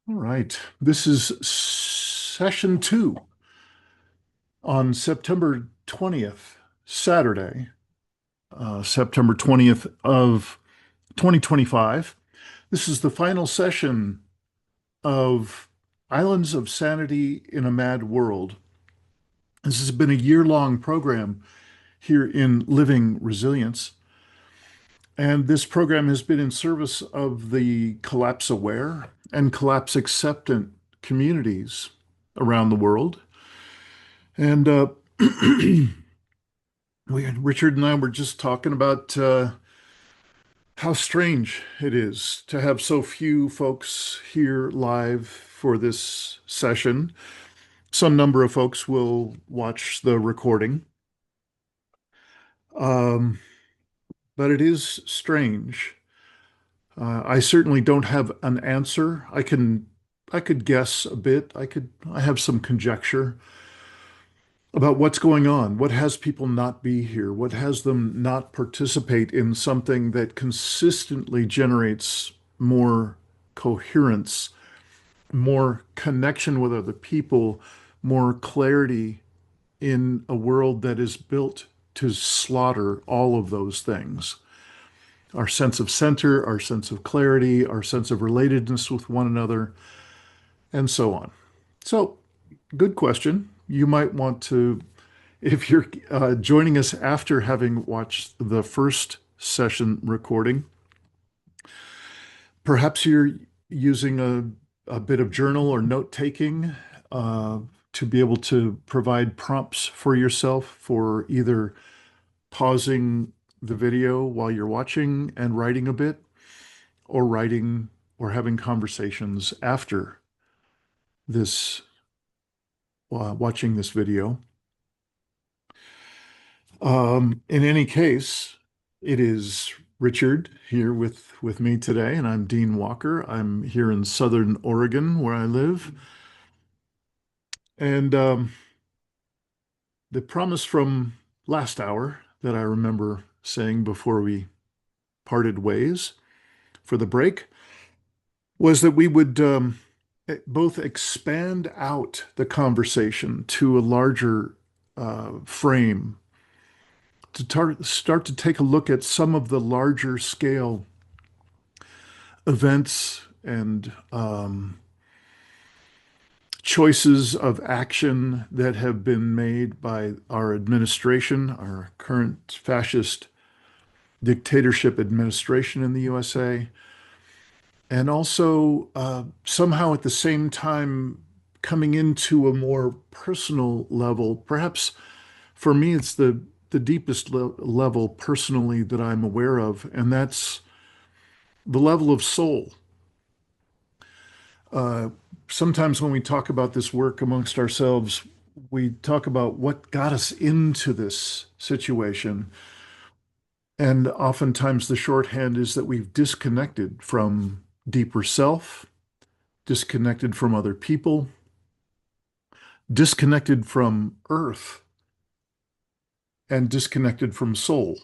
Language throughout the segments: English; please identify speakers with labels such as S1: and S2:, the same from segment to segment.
S1: All right. This is session two on September 20th, Saturday, September 20th of 2025. This is the final session of Islands of Sanity in a Mad World. This has been a year-long program here in Living Resilience. And this program has been in service of the Collapse-Aware and Collapse-Acceptant communities around the world. And Richard and I were just talking about how strange it is to have so few folks here live for this session. Some number of folks will watch the recording. Um, but it is strange. I certainly don't have an answer. I could guess a bit. I have some conjecture about what's going on. What has people not be here? What has them not participate in something that consistently generates more coherence, more connection with other people, more clarity in a world that is built to slaughter all of those things? Our sense of center, our sense of clarity, our sense of relatedness with one another, and so on. So, good question. You might want to, if you're joining us after having watched the first session recording, perhaps you're using a bit of journal or note taking to be able to provide prompts for yourself for either pausing the video while you're watching and writing a bit, or writing or having conversations after this, watching this video. In any case, it is Richard here with me today, and I'm Dean Walker. I'm here in Southern Oregon where I live. And the promise from last hour that I remember saying before we parted ways for the break was that we would both expand out the conversation to a larger frame to start to take a look at some of the larger scale events and choices of action that have been made by our administration, our current fascist dictatorship administration in the USA, and also somehow at the same time coming into a more personal level. Perhaps for me, it's the deepest level personally that I'm aware of, and that's the level of soul. Uh, Sometimes when we talk about this work amongst ourselves, we talk about what got us into this situation. And oftentimes the shorthand is that we've disconnected from deeper self, disconnected from other people, disconnected from earth, and disconnected from soul.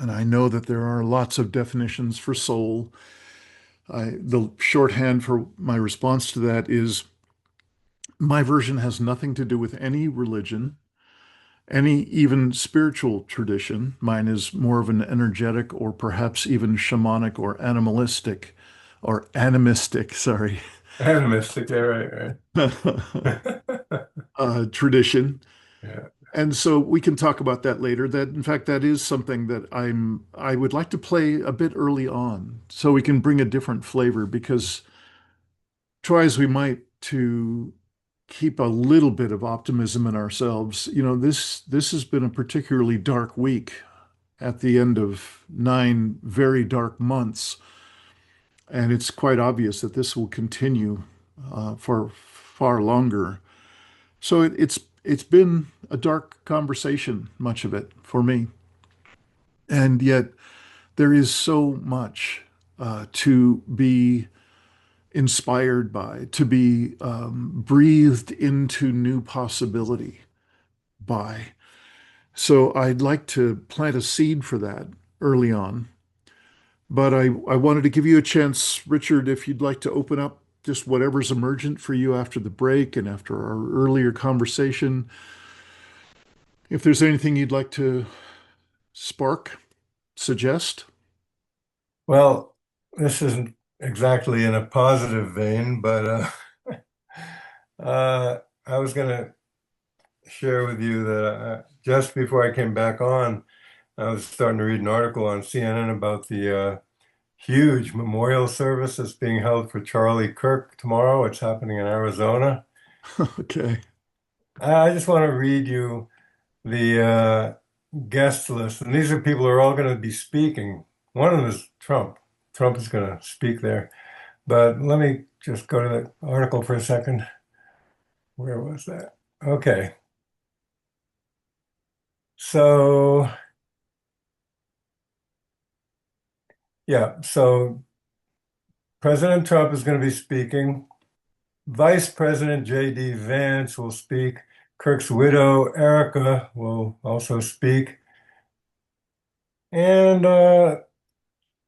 S1: And I know that there are lots of definitions for soul. The shorthand for my response to that is my version has nothing to do with any religion, any even spiritual tradition. Mine is more of an energetic or perhaps even shamanic or animalistic or animistic, sorry,
S2: Animistic, yeah, right, right.
S1: tradition.
S2: Yeah.
S1: And so we can talk about that later. That, in fact, that is something that I would like to play a bit early on so we can bring a different flavor because try as we might to keep a little bit of optimism in ourselves. This has been a particularly dark week at the end of 9 very dark months, and it's quite obvious that this will continue for far longer. So it's been a dark conversation, much of it for me, and yet there is so much to be inspired by, to be breathed into new possibility by. So I'd like to plant a seed for that early on. But I wanted to give you a chance, Richard, if you'd like to open up just whatever's emergent for you after the break and after our earlier conversation. If there's anything you'd like to spark, suggest.
S2: Well, this isn't exactly in a positive vein, but I was going to share with you that just before I came back on, I was starting to read an article on CNN about the huge memorial service that's being held for Charlie Kirk tomorrow. It's happening in Arizona.
S1: Okay.
S2: I just want to read you the guest list, and these are people who are all going to be speaking. One of them is Trump. Trump is going to speak there. But let me just go to the article for a second. Where was that? Okay. So, yeah, so President Trump is going to be speaking. Vice President J.D. Vance will speak. Kirk's widow, Erica, will also speak. And a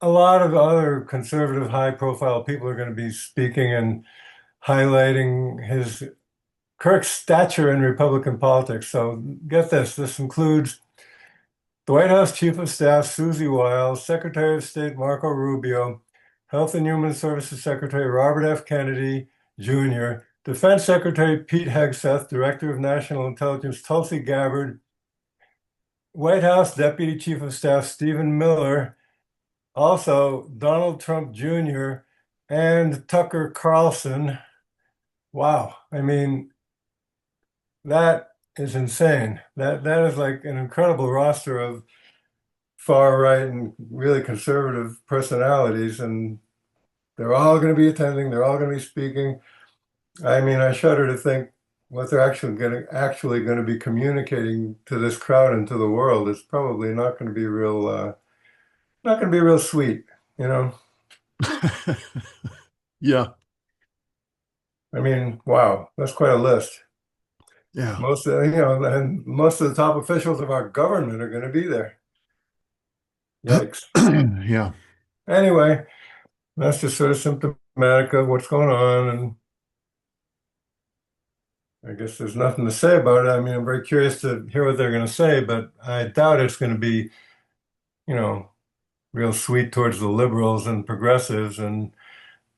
S2: lot of other conservative, high-profile people are going to be speaking and highlighting his Kirk's stature in Republican politics. So get this, this includes the White House Chief of Staff Susie Wiles, Secretary of State Marco Rubio, Health and Human Services Secretary Robert F. Kennedy Jr., Defense Secretary Pete Hegseth, Director of National Intelligence Tulsi Gabbard, White House Deputy Chief of Staff Stephen Miller, also Donald Trump Jr., and Tucker Carlson. Wow. I mean, that is insane. That is like an incredible roster of far right and really conservative personalities, and they're all going to be attending. They're all going to be speaking. I mean, I shudder to think what they're actually going to be communicating to this crowd and to the world is probably not going to be real, not going to be real sweet, you know.
S1: Yeah.
S2: I mean, wow, that's quite a list.
S1: Yeah.
S2: Most of, and most of the top officials of our government are going to be there. Yikes.
S1: Yeah.
S2: Anyway, that's just sort of symptomatic of what's going on, and I guess there's nothing to say about it. I mean, I'm very curious to hear what they're going to say, but I doubt it's going to be, you know, real sweet towards the liberals and progressives, and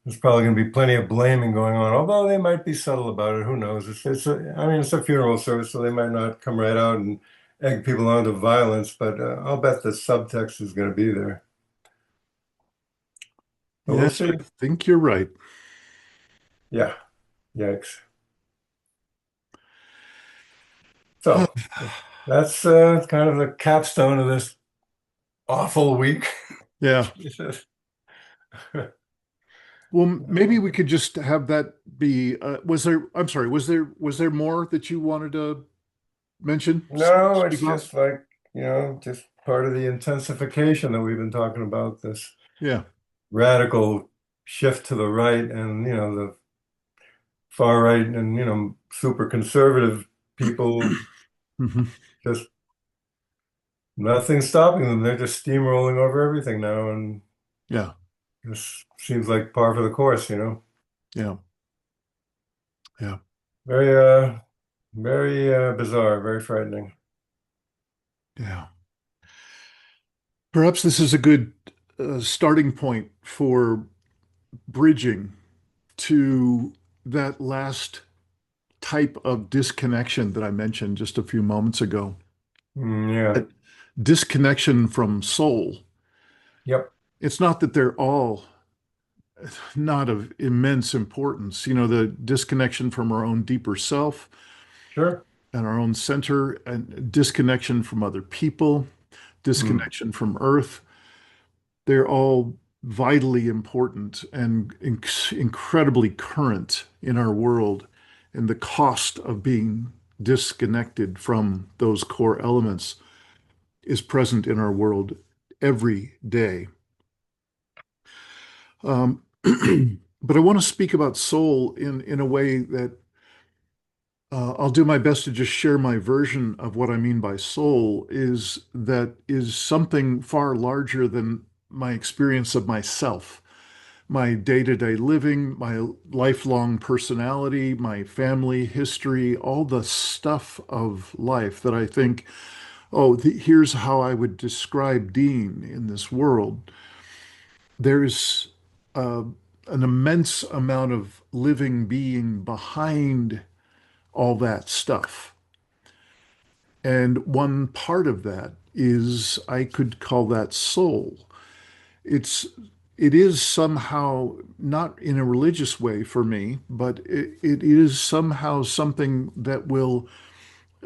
S2: there's probably going to be plenty of blaming going on, although they might be subtle about it. Who knows? I mean, it's a funeral service, so they might not come right out and egg people on to violence, but I'll bet the subtext is going to be there. But we'll
S1: Yes, I
S2: see.
S1: think you're right.
S2: Yeah, yikes. So that's kind of the capstone of this awful week.
S1: Yeah.
S2: Jesus.
S1: Well, maybe we could just have that be, I'm sorry, was there more that you wanted to mention?
S2: No,
S1: Speak
S2: it's
S1: about?
S2: just like, just part of the intensification that we've been talking about, this
S1: Yeah.
S2: radical shift to the right and, the far right and, super conservative people,
S1: Hmm.
S2: just nothing's stopping them. They're just steamrolling over everything now. And
S1: Yeah.
S2: this seems like par for the course,
S1: Yeah. Yeah.
S2: Very, very bizarre, very frightening.
S1: Yeah. Perhaps this is a good starting point for bridging to that last type of disconnection that I mentioned just a few moments ago.
S2: Yeah.
S1: That disconnection from soul.
S2: Yep.
S1: It's not that they're all not of immense importance, the disconnection from our own deeper self
S2: Sure.
S1: and our own center, and disconnection from other people,
S2: Mm.
S1: disconnection from earth. They're all vitally important and incredibly current in our world. And the cost of being disconnected from those core elements is present in our world every day. Um, but I want to speak about soul in a way that I'll do my best to just share my version of what I mean by soul is something far larger than my experience of myself. my day-to-day living, my lifelong personality, my family history, all the stuff of life that I think, oh, here's how I would describe Dean in this world. There's uh, an immense amount of living being behind all that stuff. And one part of that is I could call that soul. It's it is somehow not in a religious way for me, but it is somehow something that will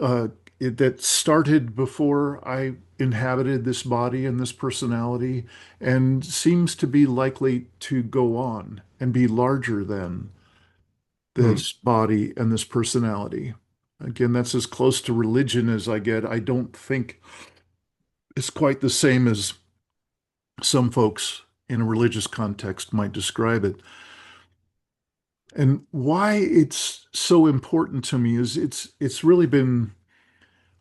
S1: uh, that started before I inhabited this body and this personality, and seems to be likely to go on and be larger than
S2: Hmm.
S1: this body and this personality. Again, that's as close to religion as I get. I don't think it's quite the same as some folks in a religious context might describe it. And why it's so important to me is it's really been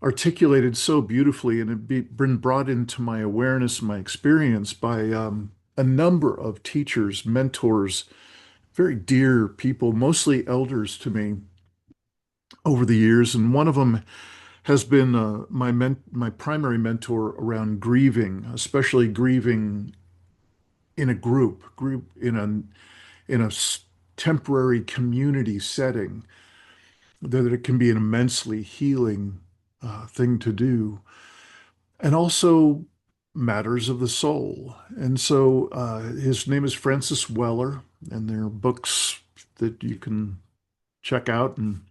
S1: articulated so beautifully and been brought into my awareness, my experience by a number of teachers, mentors, very dear people, mostly elders to me over the years. And one of them has been my primary mentor around grieving, especially grieving in a group in a temporary community setting, that it can be an immensely healing thing to do, and also matters of the soul. And so his name is Francis Weller, and there are books that you can check out and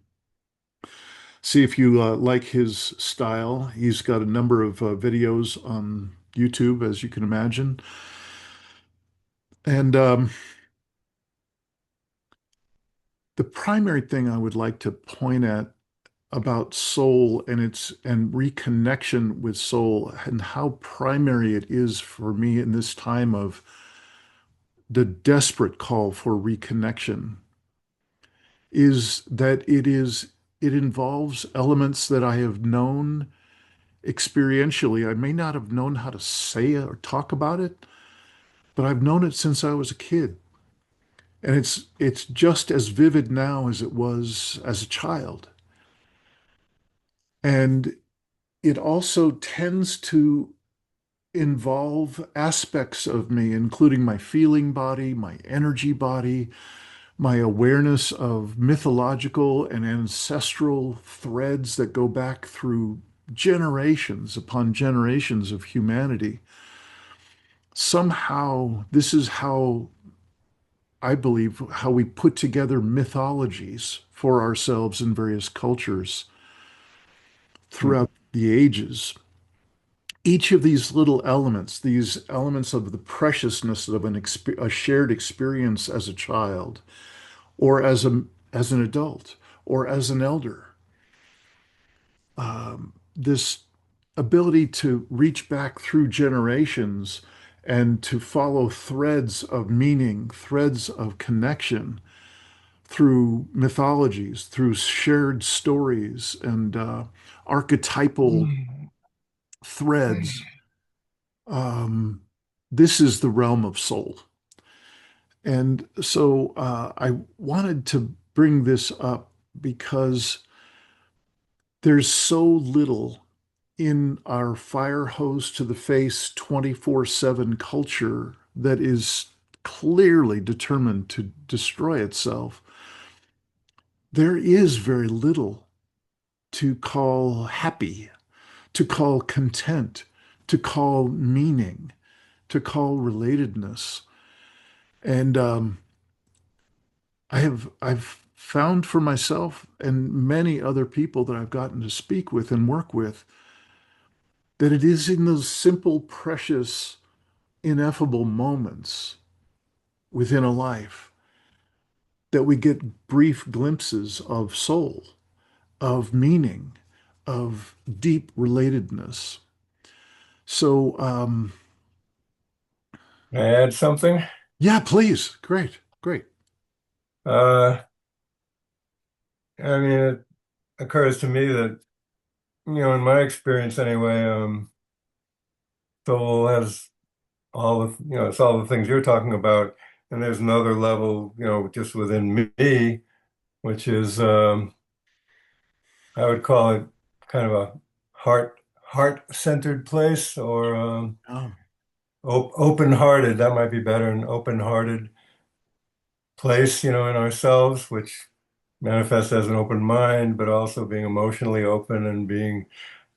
S1: see if you like his style. He's got a number of videos on YouTube, as you can imagine. And the primary thing I would like to point at about soul and its and reconnection with soul and how primary it is for me in this time of the desperate call for reconnection is that it involves elements that I have known experientially. I may not have known how to say it or talk about it, but I've known it since I was a kid. And it's just as vivid now as it was as a child. And it also tends to involve aspects of me, including my feeling body, my energy body, my awareness of mythological and ancestral threads that go back through generations upon generations of humanity. Somehow, this is how I believe how we put together mythologies for ourselves in various cultures
S2: Hmm.
S1: throughout the ages. Each of these elements of the preciousness of a shared experience as a child, or as an adult, or as an elder, this ability to reach back through generations and to follow threads of meaning, threads of connection through mythologies, through shared stories and archetypal threads. Um, this is the realm of soul. And so I wanted to bring this up because there's so little in our fire hose to the face 24/7 culture that is clearly determined to destroy itself. There is very little to call happy, to call content, to call meaning, to call relatedness. And I've found for myself and many other people that I've gotten to speak with and work with that it is in those simple, precious, ineffable moments within a life that we get brief glimpses of soul, of meaning, of deep relatedness. So,
S2: May I add something?
S1: yeah, please. Great, great.
S2: Uh, I mean, it occurs to me that, in my experience anyway, soul has all the, it's all the things you're talking about. And there's another level, just within me, which is I would call it kind of a heart-centered place, or
S1: Oh.
S2: open-hearted. That might be better, an open-hearted place, in ourselves, which manifests as an open mind, but also being emotionally open and being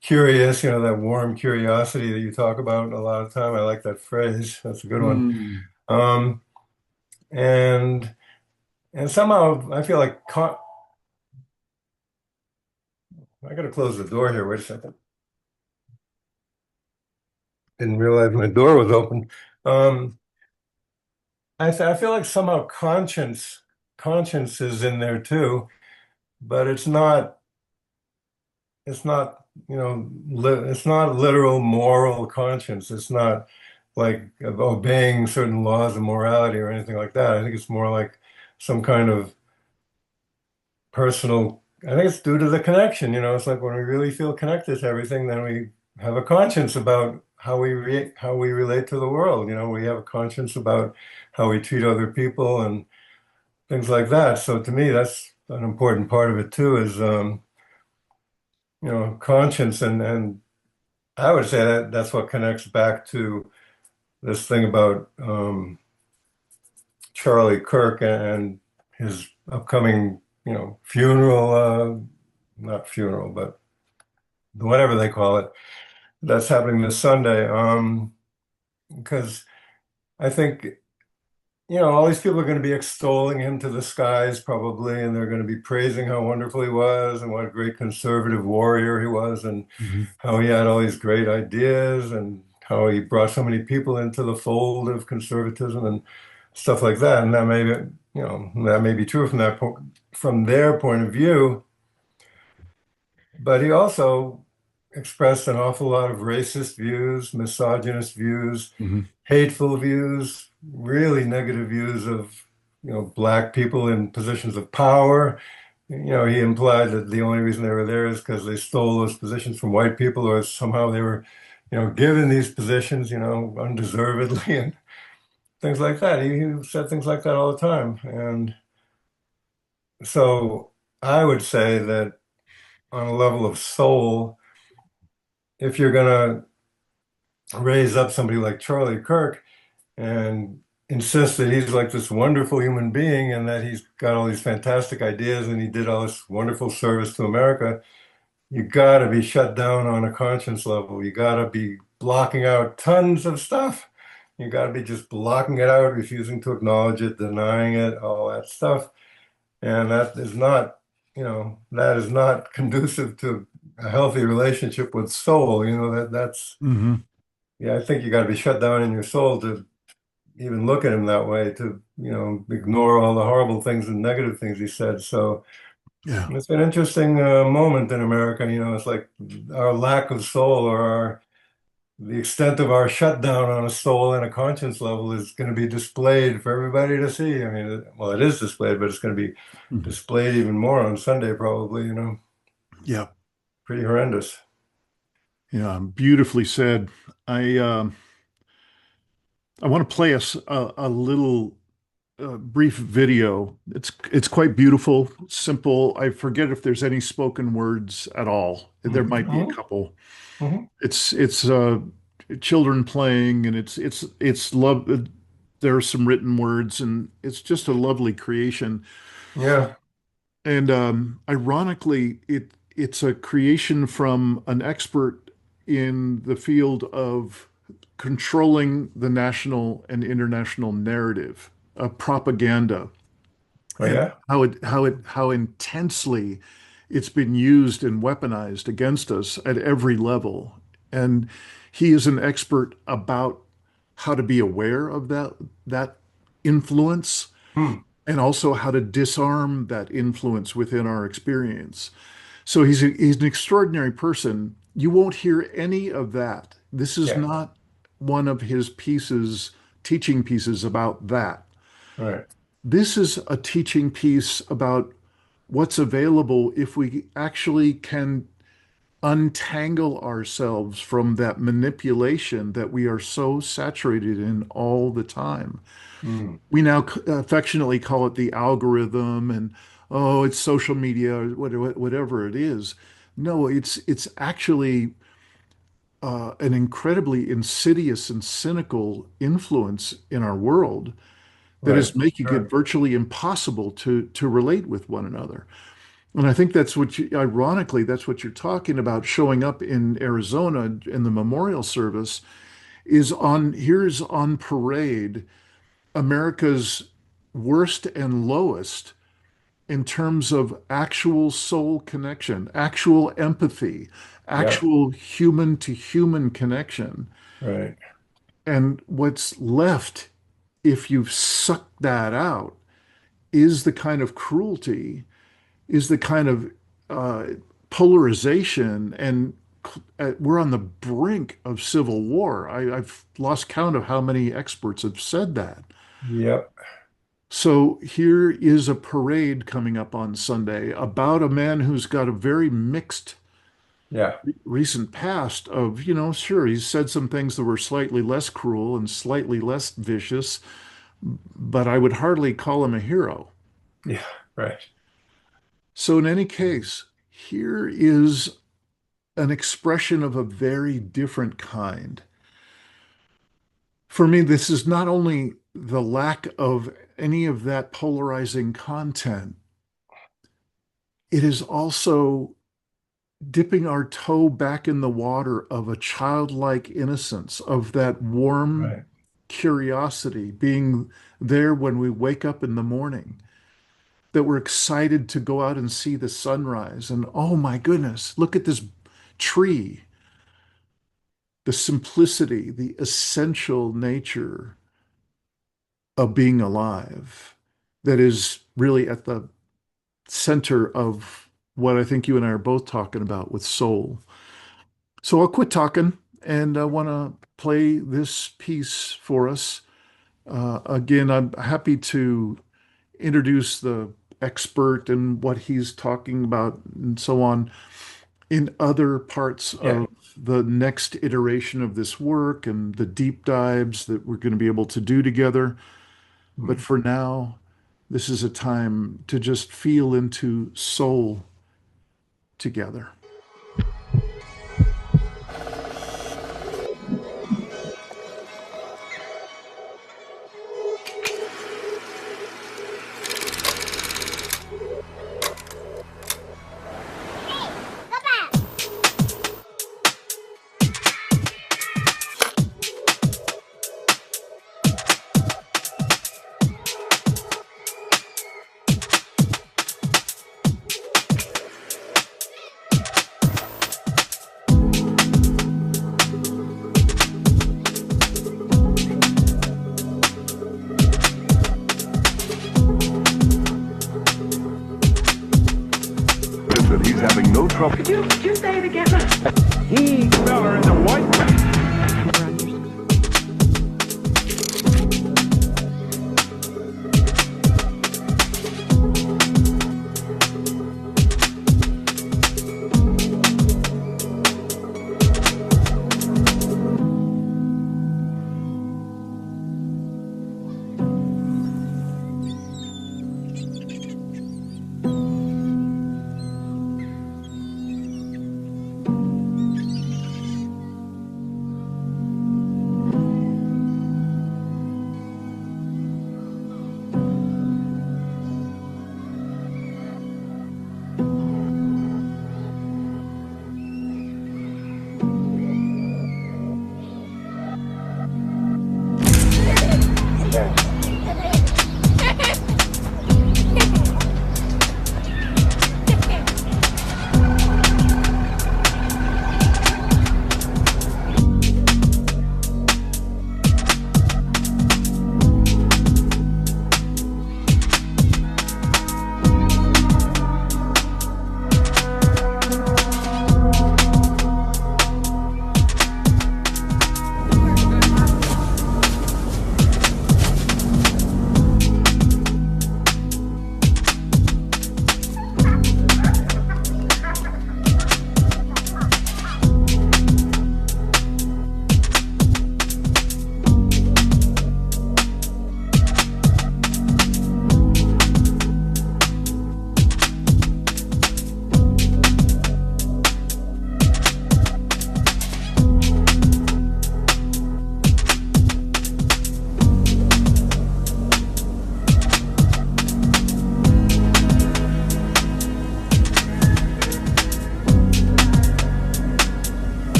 S2: curious, that warm curiosity that you talk about a lot of time. I like that phrase. That's a good one.
S1: Mm.
S2: Um, and and somehow I feel like I gotta close the door here. Wait a second. Didn't realize my door was open. Um, I feel like somehow conscience is in there too, but it's not it's not literal moral conscience. It's not like obeying certain laws of morality or anything like that. I think it's more like some kind of personal. I think it's due to the connection. It's like when we really feel connected to everything, then we have a conscience about how we relate to the world. We have a conscience about how we treat other people and things like that. So to me, that's an important part of it too, is conscience, and I would say that that's what connects back to this thing about Charlie Kirk and his upcoming, funeral, not funeral, but whatever they call it, that's happening this Sunday. Because I think, all these people are going to be extolling him to the skies probably, and they're going to be praising how wonderful he was and what a great conservative warrior he was, and
S1: Mhm.
S2: how he had all these great ideas and how he brought so many people into the fold of conservatism and stuff like that. And that may be true from from their point of view, but he also expressed an awful lot of racist views, misogynist views,
S1: Mhm.
S2: hateful views, really negative views of, black people in positions of power. He implied that the only reason they were there is because they stole those positions from white people, or somehow they were, given these positions, undeservedly, and things like that. He said things like that all the time. And so I would say that on a level of soul, if you're going to raise up somebody like Charlie Kirk and insist that he's like this wonderful human being and that he's got all these fantastic ideas and he did all this wonderful service to America, you got to be shut down on a conscience level. You got to be blocking out tons of stuff. You got to be just blocking it out, refusing to acknowledge it, denying it, all that stuff. And that is not conducive to a healthy relationship with soul.
S1: Mhm.
S2: Yeah, I think you got to be shut down in your soul to even look at him that way, to, ignore all the horrible things and negative things he said. So
S1: Yeah.
S2: it's an interesting moment in America. It's like our lack of soul, or the extent of our shutdown on a soul and a conscience level is going to be displayed for everybody to see. I mean, well, it is displayed, but it's going to be
S1: Mhm.
S2: displayed even more on Sunday, probably,
S1: Yeah.
S2: pretty horrendous.
S1: Yeah. Beautifully said. I um I want to play us a little brief video. It's quite beautiful, simple. I forget if there's any spoken words at all. There might be a
S2: Mhm.
S1: couple.
S2: Mhm.
S1: It's children playing, and it's love. There are some written words, and it's just a lovely creation.
S2: Yeah.
S1: And ironically, it's a creation from an expert in the field of controlling the national and international narrative, propaganda,
S2: Oh,
S1: and
S2: yeah.
S1: how intensely it's been used and weaponized against us at every level. And he is an expert about how to be aware of that influence
S2: Hmm.
S1: and also how to disarm that influence within our experience. So he's an extraordinary person. You won't hear any of that. This is
S2: Yeah.
S1: not one of his teaching pieces about that.
S2: Right.
S1: This is a teaching piece about what's available if we actually can untangle ourselves from that manipulation that we are so saturated in all the time.
S2: Mm,
S1: We now affectionately call it the algorithm and oh, it's social media or whatever it is. No, it's actually an incredibly insidious and cynical influence in our world that
S2: right.
S1: is making it
S2: Sure.
S1: virtually impossible to relate with one another. And I think that's what you, ironically, that's what you're talking about showing up in Arizona in the memorial service is on, here's on parade America's worst and lowest in terms of actual soul connection, actual empathy,
S2: Yeah.
S1: actual human to human connection.
S2: Right.
S1: And what's left, if you've sucked that out, is the kind of cruelty, is the kind of uh, polarization, and we're on the brink of civil war. I've lost count of how many experts have said that.
S2: Yep.
S1: So here is a parade coming up on Sunday about a man who's got a very mixed
S2: Yeah.
S1: recent past of, sure, he's said some things that were slightly less cruel and slightly less vicious, but I would hardly call him a hero.
S2: Yeah. Right.
S1: So in any case, here is an expression of a very different kind. For me, this is not only the lack of any of that polarizing content, it is also dipping our toe back in the water of a childlike innocence, of that warm
S2: Right.
S1: curiosity, being there when we wake up in the morning, that we're excited to go out and see the sunrise. And oh my goodness, look at this tree, the simplicity, the essential nature of being alive that is really at the center of what I think you and I are both talking about with soul. So I'll quit talking and I want to play this piece for us. Again, I'm happy to introduce the expert and what he's talking about and so on in other parts
S2: Yeah.
S1: of the next iteration of this work and the deep dives that we're going to be able to do together. But
S2: Mm.
S1: for now, this is a time to just feel into soul together.
S3: That he's having no trouble.
S4: Could you say it again?
S3: He feller in the white.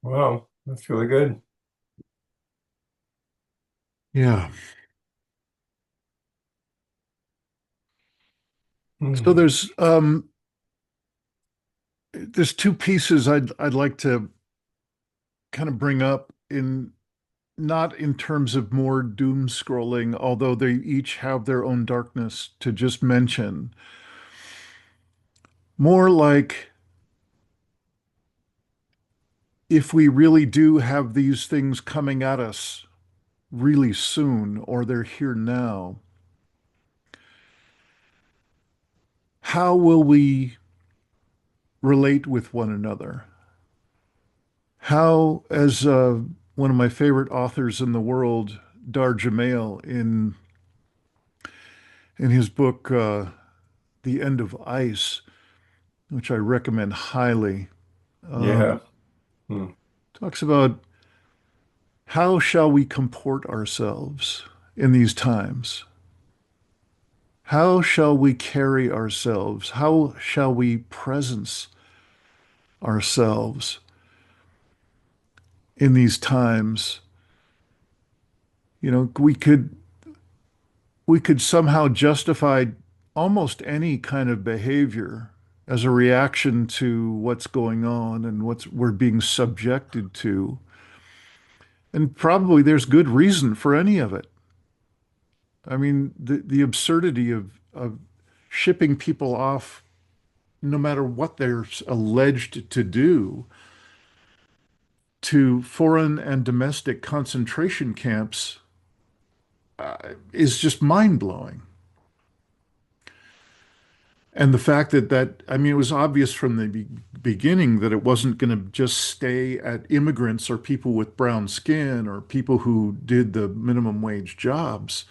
S2: Wow, that's really good.
S1: Yeah. So
S2: Hmm.
S1: there's two pieces I'd like to kind of bring up in not in terms of more doom scrolling, although they each have their own darkness to just mention. More like if we really do have these things coming at us really soon, or they're here now, how will we relate with one another? How, as one of my favorite authors in the world, Dar Jamail, in his book The End of Ice, which I recommend highly,
S2: Yeah.
S1: um,
S2: Hmm.
S1: talks about how shall we comport ourselves in these times? How shall we carry ourselves? How shall we presence ourselves in these times? You know, we could somehow justify almost any kind of behavior as a reaction to what's going on and what's we're being subjected to. And probably there's good reason for any of it. I mean, the absurdity of shipping people off, no matter what they're alleged to do, to foreign and domestic concentration camps is just mind-blowing. And the fact I mean, it was obvious from the beginning that it wasn't going to just stay at immigrants or people with brown skin or people who did the minimum wage jobs.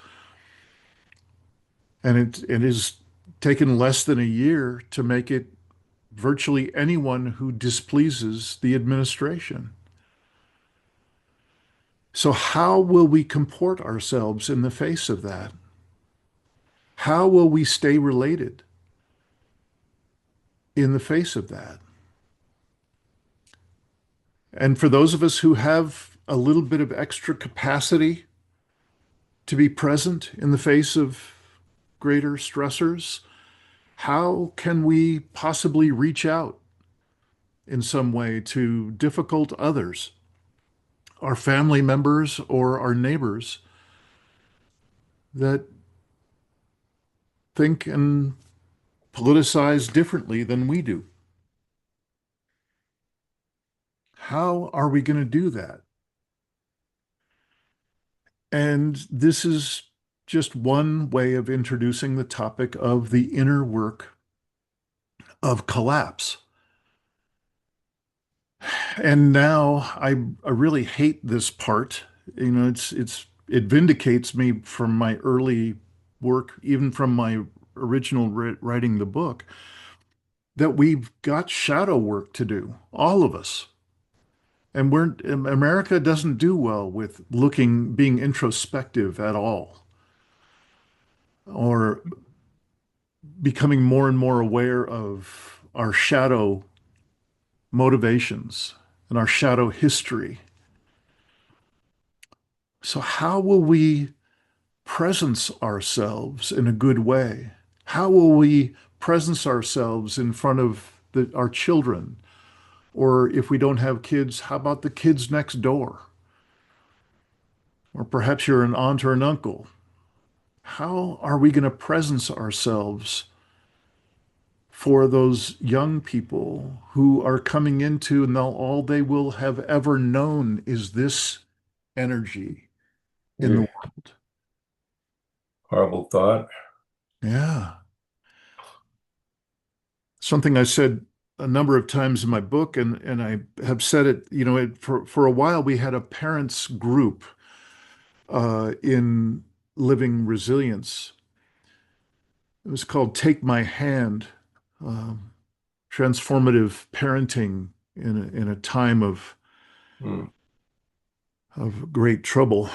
S1: And it has taken less than a year to make it virtually anyone who displeases the administration. So how will we comport ourselves in the face of that? How will we stay related in the face of that? And for those of us who have a little bit of extra capacity to be present in the face of greater stressors, how can we possibly reach out in some way to difficult others, our family members or our neighbors that think and politicize differently than we do? How are we going to do that? And this is just one way of introducing the topic of the inner work of collapse. And now I really hate this part. You know, it vindicates me from my early work, even from my original writing the book, that we've got shadow work to do, all of us. And America doesn't do well with being introspective at all, or becoming more and more aware of our shadow motivations and our shadow history. So how will we presence ourselves in a good way? How will we presence ourselves in front of our children? Or if we don't have kids, how about the kids next door? Or perhaps you're an aunt or an uncle. How are we going to presence ourselves for those young people who are coming into, and all they will have ever known is this energy in the
S2: Yeah.
S1: world?
S2: Horrible thought.
S1: Yeah. Something I said a number of times in my book, and I have said it, you know, for a while we had a parents group in Living Resilience. It was called Take My Hand, um, Transformative Parenting in a time
S2: Hmm.
S1: of great trouble.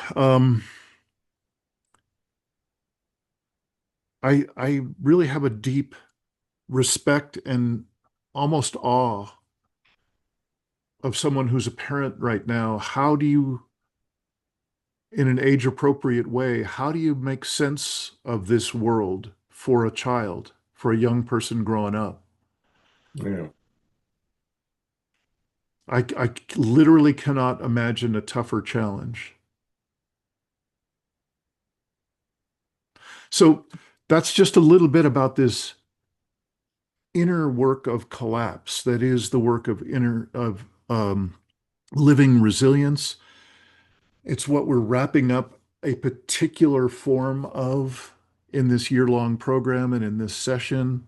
S1: I really have a deep respect and almost awe of someone who's a parent right now, how do you, in an age appropriate way, how do you make sense of this world for a child, for a young person growing up?
S2: Yeah.
S1: I literally cannot imagine a tougher challenge. So that's just a little bit about this inner work of collapse. That is the work of living resilience. It's what we're wrapping up a particular form of in this year-long program and in this session.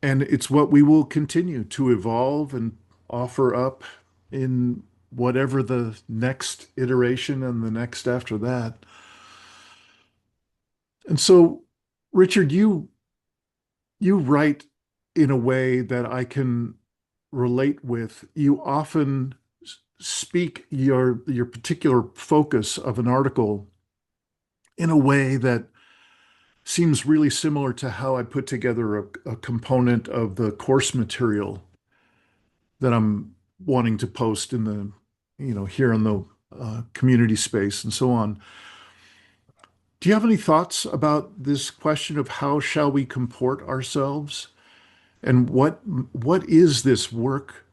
S1: And it's what we will continue to evolve and offer up in whatever the next iteration and the next after that. And so, Richard, you write in a way that I can relate with. You often speak your particular focus of an article in a way that seems really similar to how I put together a component of the course material that I'm wanting to post in the, here in the community space and so on. Do you have any thoughts about this question of how shall we comport ourselves? And what is this work,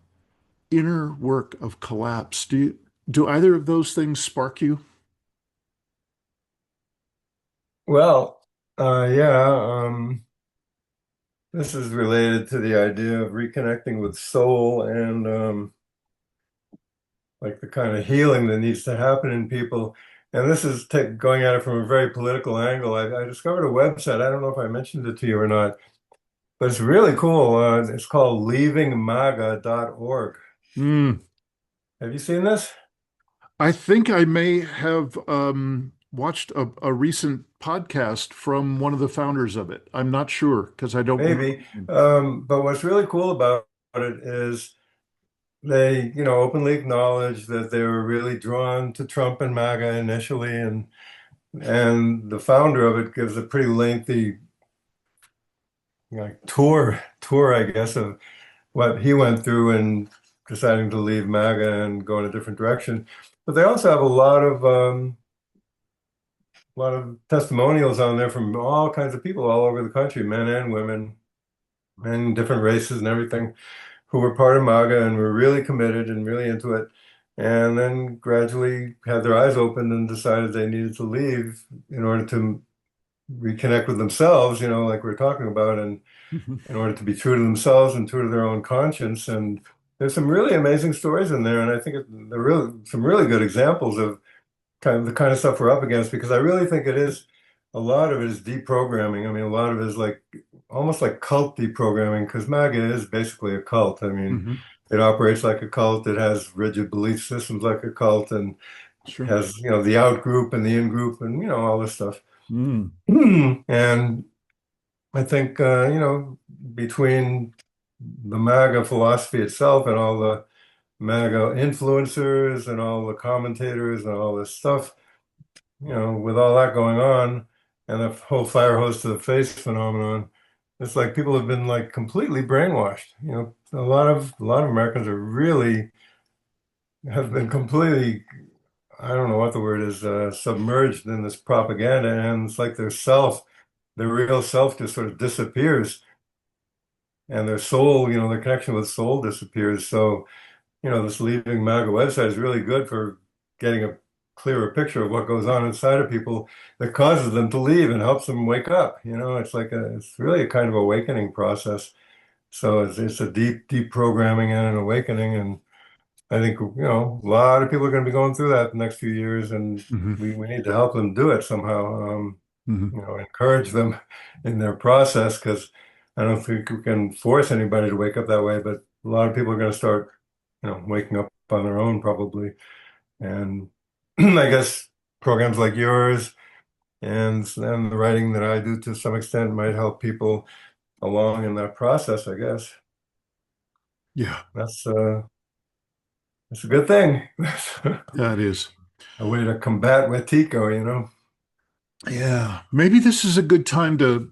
S1: inner work of collapse? Do either of those things spark you?
S2: Well, yeah, this is related to the idea of reconnecting with soul and like the kind of healing that needs to happen in people. And this is going at it from a very political angle. I discovered a website. I don't know if I mentioned it to you or not, but it's really cool. It's called leavingmaga.org.
S1: Mm,
S2: Have you seen this?
S1: I think I may have watched a recent podcast from one of the founders of it. I'm not sure because I don't remember
S2: Maybe.
S1: the name.
S2: But what's really cool about it is they, openly acknowledge that they were really drawn to Trump and MAGA initially, and the founder of it gives a pretty lengthy tour, I guess, of what he went through in deciding to leave MAGA and go in a different direction. But they also have a lot of testimonials on there from all kinds of people all over the country, men and women, and different races and everything, who were part of MAGA and were really committed and really into it. And then gradually had their eyes opened and decided they needed to leave in order to reconnect with themselves, like we're talking about, and in order to be true to themselves and true to their own conscience. And there's some really amazing stories in there, and I think they're really some really good examples of the kind of stuff we're up against, because I really think a lot of it is deprogramming. I mean, a lot of it is like almost like cult deprogramming, because MAGA is basically a cult. I mean,
S1: Hmm.
S2: it operates like a cult. It has rigid belief systems like a cult, and
S1: Sure.
S2: has, the out group and the in group and, all this stuff.
S1: Mm.
S2: And I think, between the MAGA philosophy itself and all the MAGA influencers and all the commentators and all this stuff, with all that going on and the whole fire hose to the face phenomenon, it's like people have been like completely brainwashed. A lot of Americans are really have been completely, I don't know what the word is, submerged in this propaganda, and it's like their real self just sort of disappears, and their soul, their connection with soul disappears. So, this Leaving MAGA website is really good for getting a clearer picture of what goes on inside of people that causes them to leave and helps them wake up. It's really a kind of awakening process. So it's a deep programming and an awakening. And I think, a lot of people are going to be going through that the next few years, and
S1: Hmm.
S2: we need to help them do it somehow.
S1: Hmm.
S2: Encourage them in their process, because I don't think we can force anybody to wake up that way, but a lot of people are going to start, waking up on their own probably. And I guess programs like yours and the writing that I do to some extent might help people along in that process, I guess.
S1: Yeah,
S2: That's a good thing.
S1: that is.
S2: A way to combat Wetiko.
S1: Yeah, maybe this is a good time to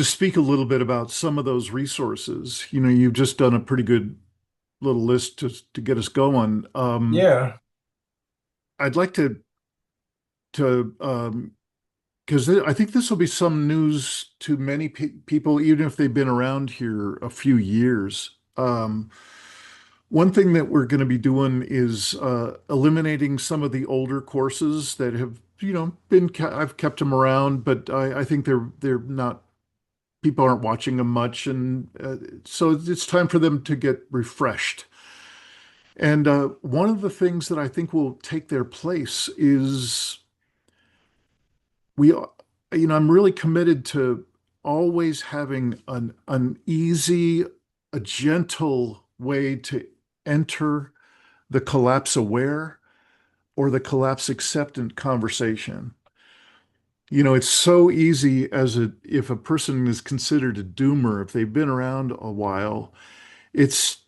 S1: speak a little bit about some of those resources. You've just done a pretty good little list to get us going.
S2: Yeah.
S1: I'd like to because I think this will be some news to many people, even if they've been around here a few years. One thing that we're going to be doing is eliminating some of the older courses that have, I've kept them around, but I think they're not, people aren't watching them much, and so it's time for them to get refreshed. And one of the things that I think will take their place is we, I'm really committed to always having an easy, a gentle way to enter the collapse aware or the collapse acceptant conversation. It's so easy if a person is considered a doomer, if they've been around a while, it's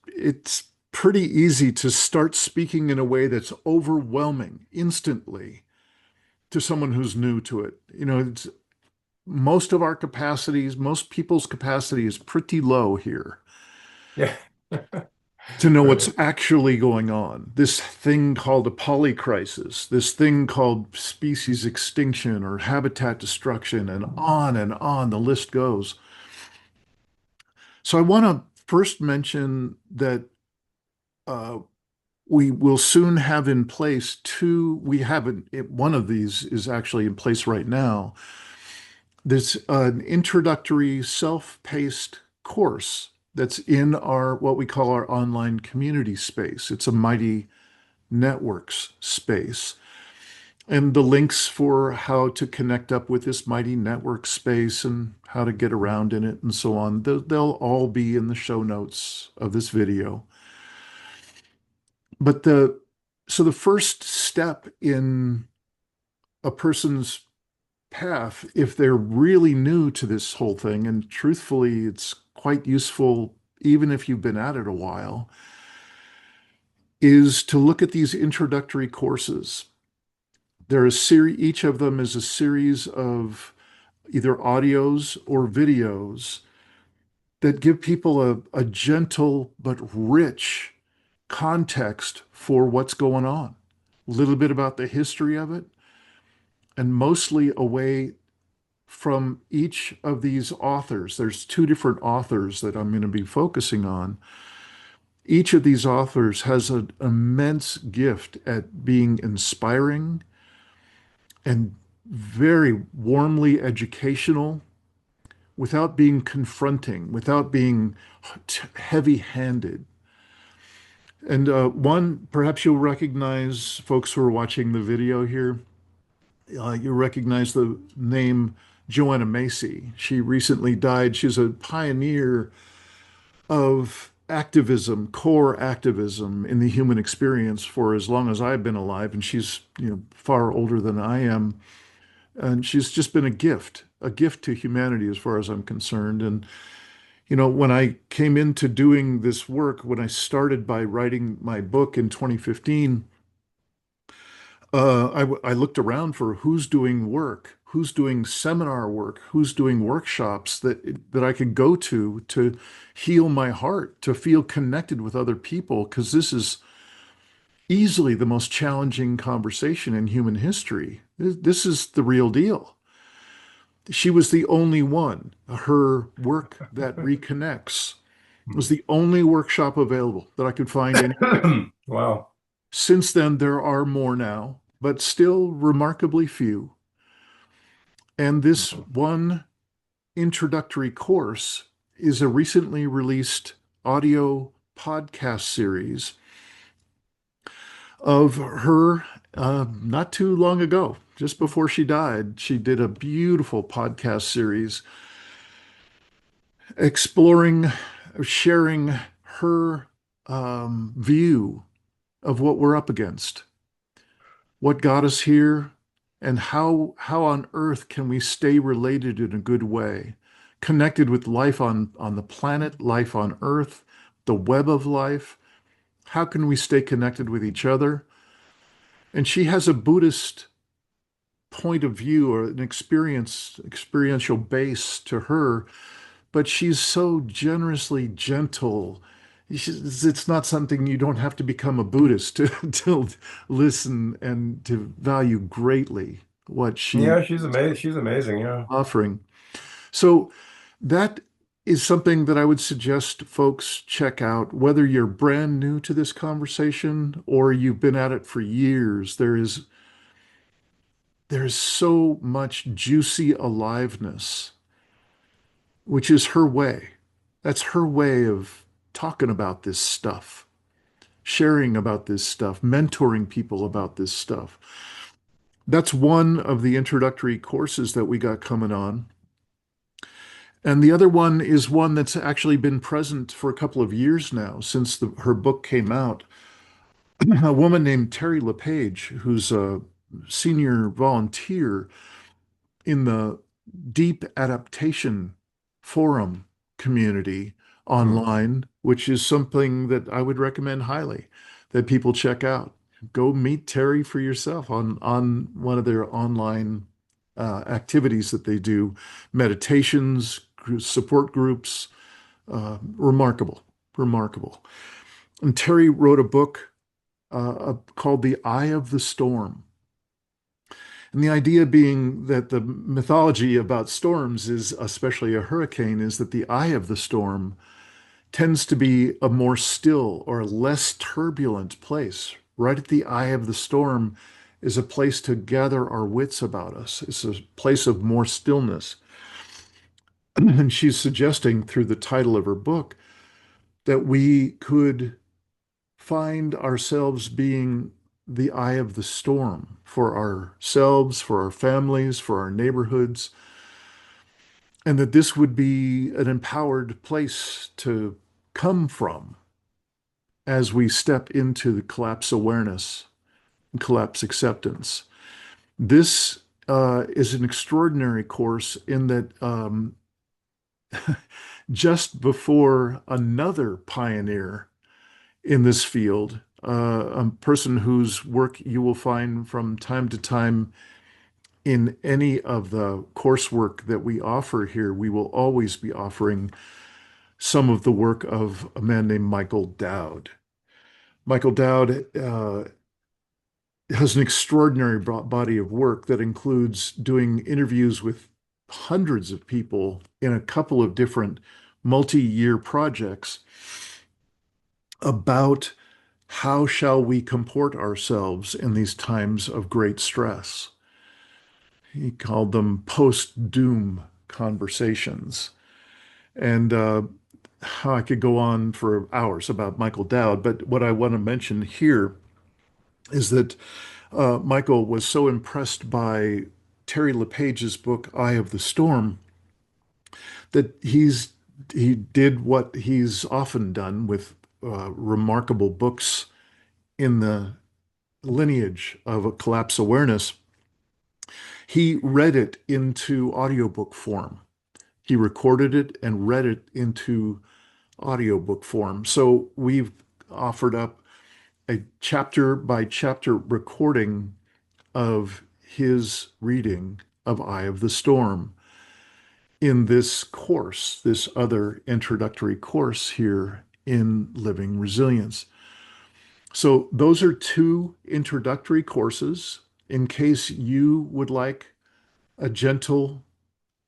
S1: pretty easy to start speaking in a way that's overwhelming instantly to someone who's new to it. Most of our capacities, most people's capacity is pretty low here
S2: Yeah.
S1: to know what's
S2: Right.
S1: actually going on. This thing called a polycrisis, this thing called species extinction or habitat destruction, and on the list goes. So I want to first mention that uh, we will soon have in place we haven't, one of these is actually in place right now. There's an introductory self-paced course that's in what we call our online community space. It's a Mighty Networks space. And the links for how to connect up with this Mighty Network space and how to get around in it and so on, they'll all be in the show notes of this video. But so the first step in a person's path, if they're really new to this whole thing, and truthfully, it's quite useful even if you've been at it a while, is to look at these introductory courses. Each of them is a series of either audios or videos that give people a gentle but rich context for what's going on. A little bit about the history of it, and mostly away from each of these authors. There's two different authors that I'm going to be focusing on. Each of these authors has an immense gift at being inspiring and very warmly educational without being confronting, without being heavy-handed. And one, perhaps you'll recognize, folks who are watching the video here, you recognize the name Joanna Macy. She recently died. She's a pioneer of activism, core activism in the human experience for as long as I've been alive. And she's, far older than I am. And she's just been a gift to humanity as far as I'm concerned. And, when I came into doing this work, when I started by writing my book in 2015, I looked around for who's doing work, who's doing seminar work, who's doing workshops that I could go to heal my heart, to feel connected with other people, because this is easily the most challenging conversation in human history. This is the real deal. She was the only one. Her work that reconnects was the only workshop available that I could find any.
S2: Wow.
S1: Since then, there are more now, but still remarkably few. And this one introductory course is a recently released audio podcast series of her not too long ago, just before she died. She did a beautiful podcast series exploring, sharing her view of what we're up against, what got us here, and how on earth can we stay related in a good way, connected with life on the planet, life on Earth, the web of life. How can we stay connected with each other? And she has a Buddhist point of view or an experiential base to her, but she's so generously gentle It's not something you don't have to become a Buddhist to, to listen and to value greatly what she
S2: Yeah, she's amazing. She's amazing. Yeah.
S1: offering. So that is something that I would suggest folks check out, whether you're brand new to this conversation or you've been at it for years. There is so much juicy aliveness, which is her way. That's her way of talking about this stuff, sharing about this stuff, mentoring people about this stuff. That's one of the introductory courses that we got coming on. And the other one is one that's actually been present for a couple of years now since her book came out. A woman named Terry LePage, who's a senior volunteer in the deep adaptation forum community
S2: Hmm.
S1: online, which is something that I would recommend highly that people check out. Go meet Terry for yourself on one of their online activities that they do, meditations, support groups. Remarkable, remarkable. And Terry wrote a book called The Eye of the Storm. And the idea being that the mythology about storms is, especially a hurricane, is that the eye of the storm tends to be a more still or less turbulent place. Right at the eye of the storm is a place to gather our wits about us. It's a place of more stillness. And she's suggesting through the title of her book that we could find ourselves being the eye of the storm for ourselves, for our families, for our neighborhoods, and that this would be an empowered place to come from as we step into the collapse awareness and collapse acceptance. This is an extraordinary course in that just before another pioneer in this field, a person whose work you will find from time to time in any of the coursework that we offer here, we will always be offering some of the work of a man named Michael Dowd. Michael Dowd has an extraordinary body of work that includes doing interviews with hundreds of people in a couple of different multi-year projects about how shall we comport ourselves in these times of great stress. He called them post-doom conversations. And I could go on for hours about Michael Dowd, but what I want to mention here is that Michael was so impressed by Terry LePage's book, Eye of the Storm, that he did what he's often done with remarkable books in the lineage of a collapse awareness. He read it into audiobook form. He recorded it and read it into audiobook form. So we've offered up a chapter by chapter recording of his reading of Eye of the Storm in this course, this other introductory course here in Living Resilience. So those are two introductory courses in case you would like a gentle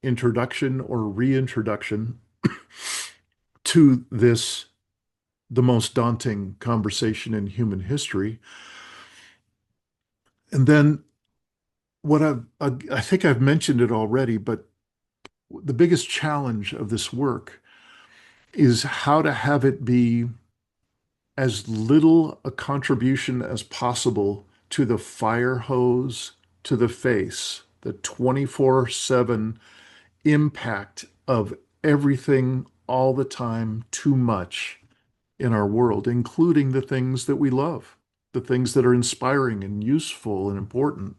S1: introduction or reintroduction to this, the most daunting conversation in human history. And then I think I've mentioned it already, but the biggest challenge of this work is how to have it be as little a contribution as possible to the fire hose to the face, the 24/7 impact of everything all the time too much in our world, including the things that we love, the things that are inspiring and useful and important.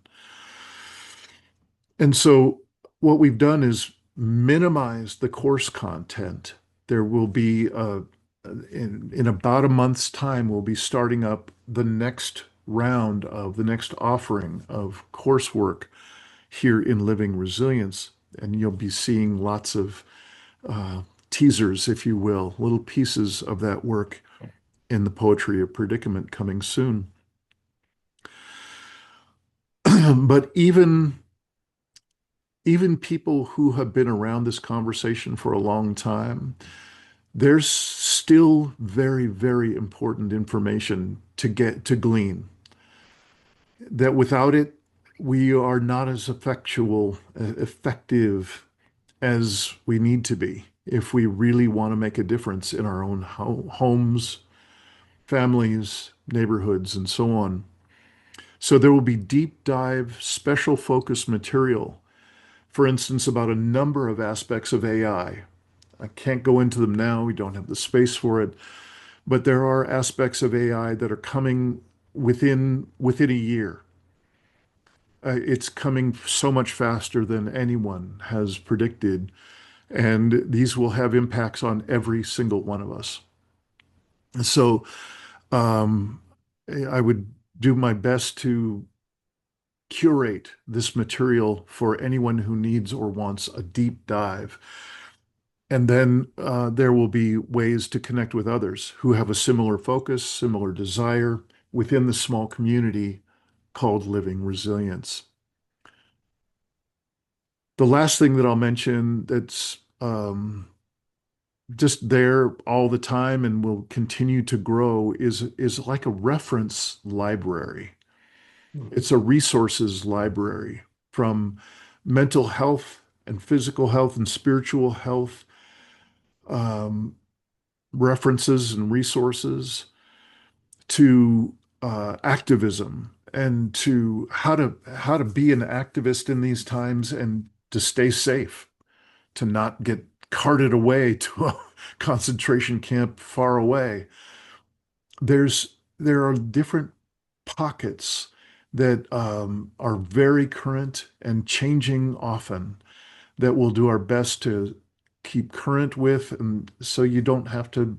S1: And so what we've done is minimize the course content. There will be in about a month's time, we'll be starting up the next round of the next offering of coursework here in Living Resilience. And you'll be seeing lots of teasers, if you will, little pieces of that work in the poetry of predicament coming soon. But even people who have been around this conversation for a long time, there's still very, very important information to glean. That without it, we are not as effective as we need to be if we really want to make a difference in our own homes, families, neighborhoods, and so on. So there will be deep dive, special focus material, for instance, about a number of aspects of AI. I can't go into them now, we don't have the space for it, but there are aspects of AI that are coming within a year. It's coming so much faster than anyone has predicted, and these will have impacts on every single one of us. So um, I would do my best to curate this material for anyone who needs or wants a deep dive. And then there will be ways to connect with others who have a similar focus, similar desire within the small community called Living Resilience. The last thing that I'll mention that's just there all the time and will continue to grow is like a reference library. It's a resources library from mental health and physical health and spiritual health, um, references and resources to activism and to how to be an activist in these times and to stay safe, to not get carted away to a concentration camp far away. There are different pockets that are very current and changing often that we'll do our best to keep current with, and so you don't have to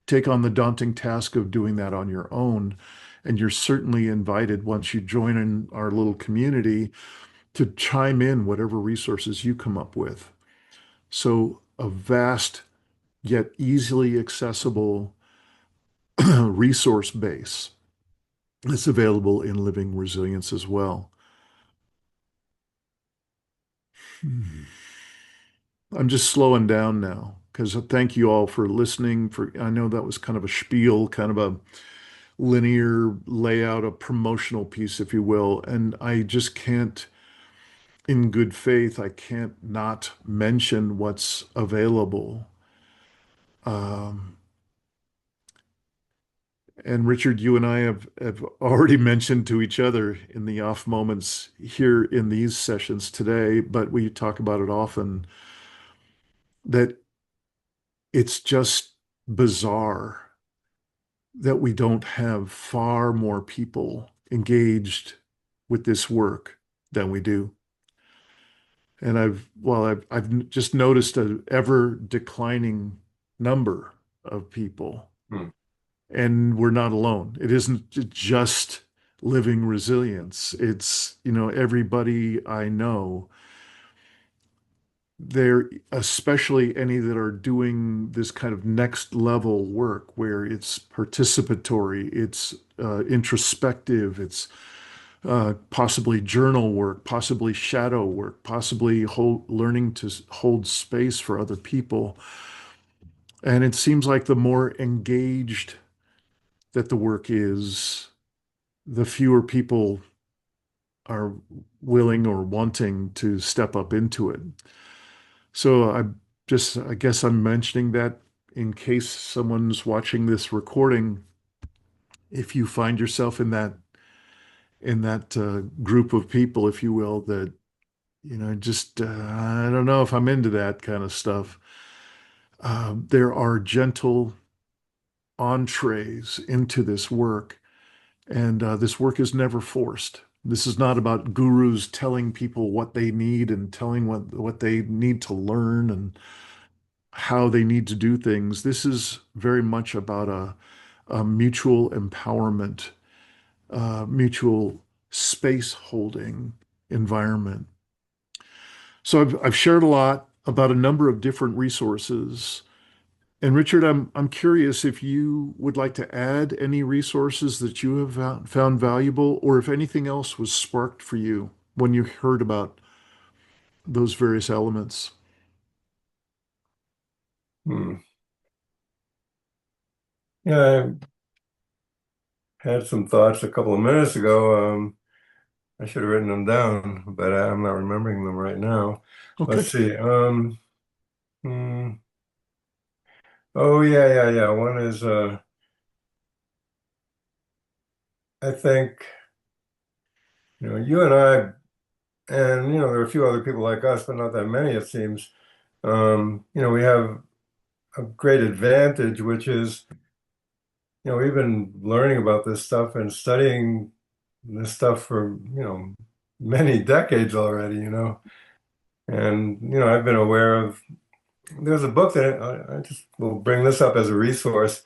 S1: take on the daunting task of doing that on your own. And you're certainly invited once you join in our little community to chime in whatever resources you come up with. So a vast yet easily accessible resource base is available in Living Resilience as well. I'm just slowing down now because thank you all for listening. I know that was kind of a spiel, kind of a linear layout, a promotional piece, if you will, and I just can't, in good faith, I can't not mention what's available. Um, And Richard, you and I have already mentioned to each other in the off moments here in these sessions today, but we talk about it often, that it's just bizarre that we don't have far more people engaged with this work than we do. And I've just noticed an ever declining number of people.
S2: Hmm.
S1: And we're not alone. It isn't just Living Resilience. It's, everybody I know, they're especially any that are doing this kind of next level work where it's participatory, it's introspective, it's possibly journal work, possibly shadow work, possibly learning to hold space for other people. And it seems like the more engaged that the work is, the fewer people are willing or wanting to step up into it. So I guess I'm mentioning that in case someone's watching this recording, if you find yourself in that group of people, if you will, that, just I don't know if I'm into that kind of stuff. There are gentle entrees into this work. And this work is never forced. This is not about gurus telling people what they need and telling what they need to learn and how they need to do things. This is very much about a mutual empowerment, mutual space holding environment. So I've shared a lot about a number of different resources And Richard, I'm curious if you would like to add any resources that you have found valuable, or if anything else was sparked for you when you heard about those various elements.
S2: Hmm. Yeah, I had some thoughts a couple of minutes ago. I should have written them down, but I'm not remembering them right now. Let's
S1: Okay.
S2: see. Hmm. Oh yeah. One is I think you and I, and there are a few other people like us, but not that many it seems. We have a great advantage, which is we've been learning about this stuff and studying this stuff for many decades already. And I've been aware of. There's a book that I just will bring this up as a resource.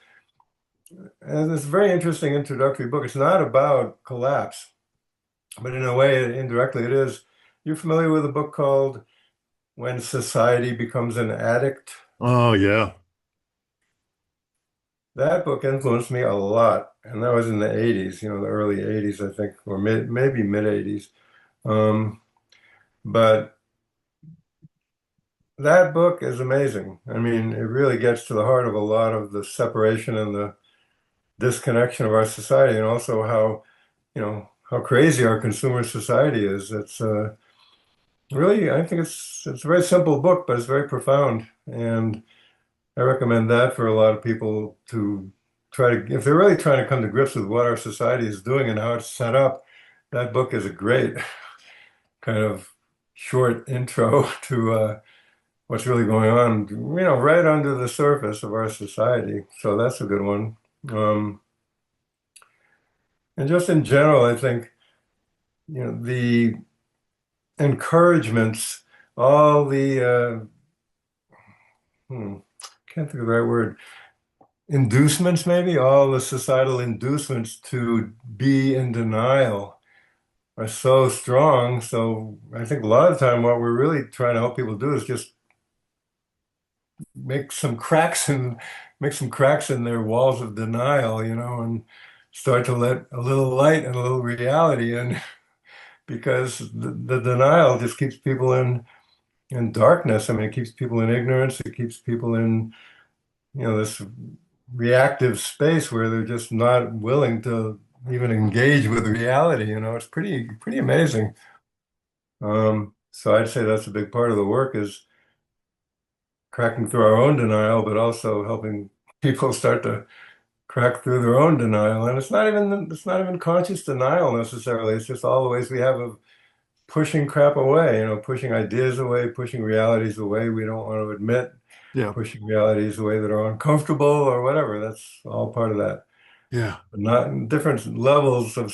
S2: And it's a very interesting introductory book. It's not about collapse, but in a way, indirectly, it is. You're familiar with a book called When Society Becomes an Addict?
S1: Oh, yeah.
S2: That book influenced me a lot. And that was in the 80s, the early 80s, I think, or maybe mid 80s. Um, but that book is amazing. I mean, it really gets to the heart of a lot of the separation and the disconnection of our society, and also how crazy our consumer society is. It's really, I think it's a very simple book, but it's very profound, and I recommend that for a lot of people to try to, if they're really trying to come to grips with what our society is doing and how it's set up. That book is a great kind of short intro to what's really going on, right under the surface of our society. So that's a good one. Um, and just in general, I think, the encouragements, all the, can't think of the right word, inducements, maybe, all the societal inducements to be in denial are so strong. So I think a lot of the time what we're really trying to help people do is just make some cracks and make some cracks in their walls of denial, and start to let a little light and a little reality in, because the denial just keeps people in darkness. I mean, it keeps people in ignorance. It keeps people in, this reactive space where they're just not willing to even engage with reality. It's pretty amazing. So I'd say that's a big part of the work, is cracking through our own denial, but also helping people start to crack through their own denial. And it's not even conscious denial necessarily. It's just all the ways we have of pushing crap away, pushing ideas away, pushing realities away we don't want to admit,
S1: Yeah.
S2: pushing realities away that are uncomfortable or whatever. That's all part of that.
S1: Yeah.
S2: But not different levels of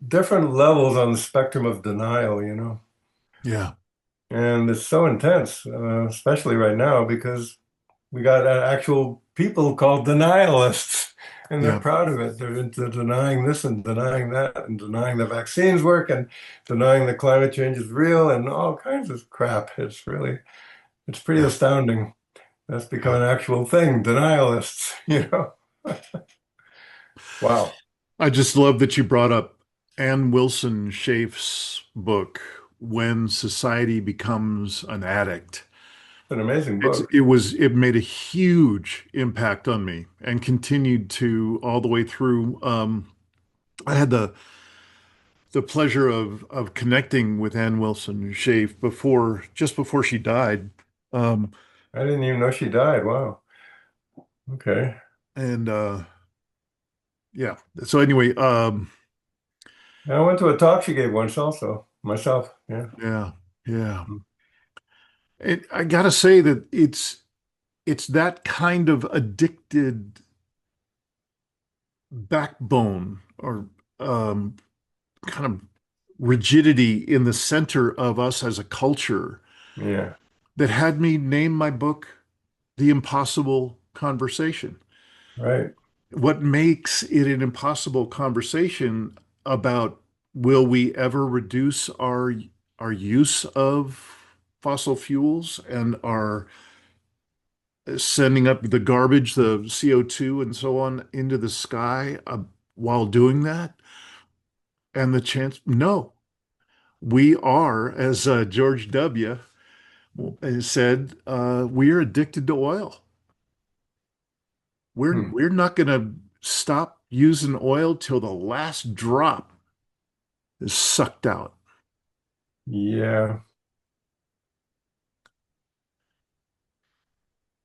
S2: different levels on the spectrum of denial.
S1: Yeah.
S2: And it's so intense, especially right now, because we got actual people called denialists, and they're
S1: Yeah.
S2: proud of it. They're into denying this and denying that, and denying the vaccines work, and denying that climate change is real, and all kinds of crap. It's pretty
S1: Yeah.
S2: astounding. That's become
S1: Yeah.
S2: an actual thing, denialists. Wow,
S1: I just love that you brought up Ann Wilson Schaef's book, When Society Becomes an Addict.
S2: it's an amazing
S1: It's
S2: book.
S1: it made a huge impact on me and continued to all the way through. I had the pleasure of connecting with Ann Wilson Schaef just before she died. Um,
S2: I didn't even know she died. Wow. Okay.
S1: and yeah. So anyway,
S2: And I went to a talk she gave once also, myself. Yeah.
S1: yeah, yeah. I gotta say that it's that kind of addicted backbone or um, kind of rigidity in the center of us as a culture
S2: Yeah.
S1: that had me name my book The Impossible Conversation.
S2: Right.
S1: What makes it an impossible conversation about will we ever reduce our use of fossil fuels and our sending up the garbage, the CO2 and so on into the sky while doing that? And the chance, no, we are, as George W. said, we are addicted to oil.
S2: Hmm.
S1: We're not going to stop using oil till the last drop is sucked out.
S2: Yeah.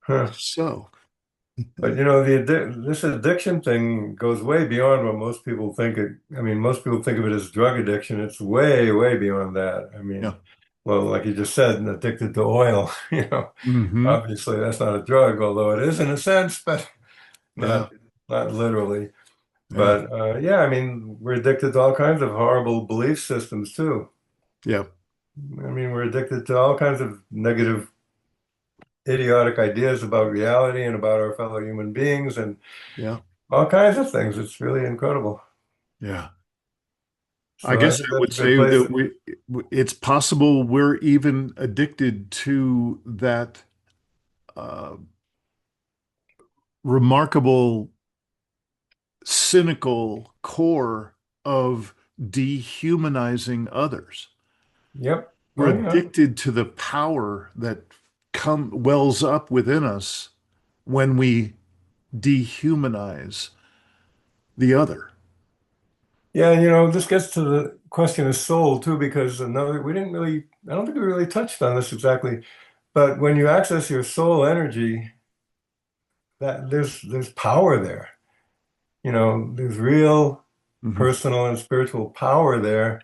S2: Huh.
S1: So,
S2: But this addiction thing goes way beyond what most people think it. I mean, most people think of it as drug addiction. It's way, way beyond that. I
S1: yeah.
S2: mean, well, like you just said, addicted to oil,
S1: Hmm.
S2: obviously that's not a drug, although it is in a sense, but
S1: Yeah.
S2: not not literally.
S1: Yeah.
S2: But yeah, I mean, we're addicted to all kinds of horrible belief systems too.
S1: Yeah.
S2: I mean, we're addicted to all kinds of negative, idiotic ideas about reality and about our fellow human beings and
S1: Yeah.
S2: all kinds of things. It's really incredible.
S1: Yeah. I
S2: So I
S1: guess
S2: think
S1: I
S2: that's
S1: would
S2: a good
S1: say
S2: place
S1: that
S2: to,
S1: it's possible we're even addicted to that uh, remarkable, cynical core of dehumanizing others.
S2: yep.
S1: We're
S2: Oh yeah.
S1: addicted to the power that wells up within us when we dehumanize the other.
S2: Yeah, and this gets to the question of soul too, because another we didn't really, I don't think we really touched on this exactly, but when you access your soul energy, that there's power there. There's real
S1: Hmm.
S2: personal and spiritual power there.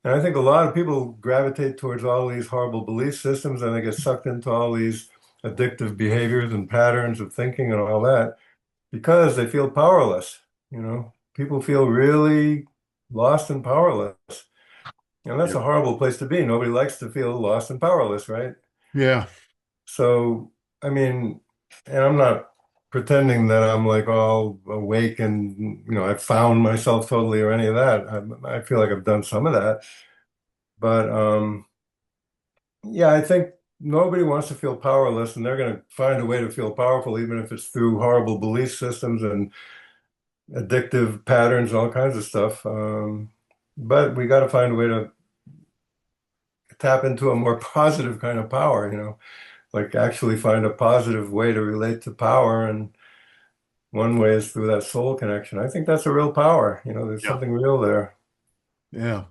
S2: And I think a lot of people gravitate towards all these horrible belief systems and they get sucked into all these addictive behaviors and patterns of thinking and all that because they feel powerless. People feel really lost and powerless. And that's
S1: Yeah.
S2: a horrible place to be. Nobody likes to feel lost and powerless, right?
S1: Yeah.
S2: So, I mean, and I'm not pretending that I'm like all awake and, I've found myself totally or any of that. I feel like I've done some of that. But yeah, I think nobody wants to feel powerless and they're going to find a way to feel powerful, even if it's through horrible belief systems and addictive patterns, all kinds of stuff. But we got to find a way to tap into a more positive kind of power, like actually find a positive way to relate to power. And one way is through that soul connection. I think that's a real power. There's
S1: Yeah.
S2: something real there.
S1: Yeah.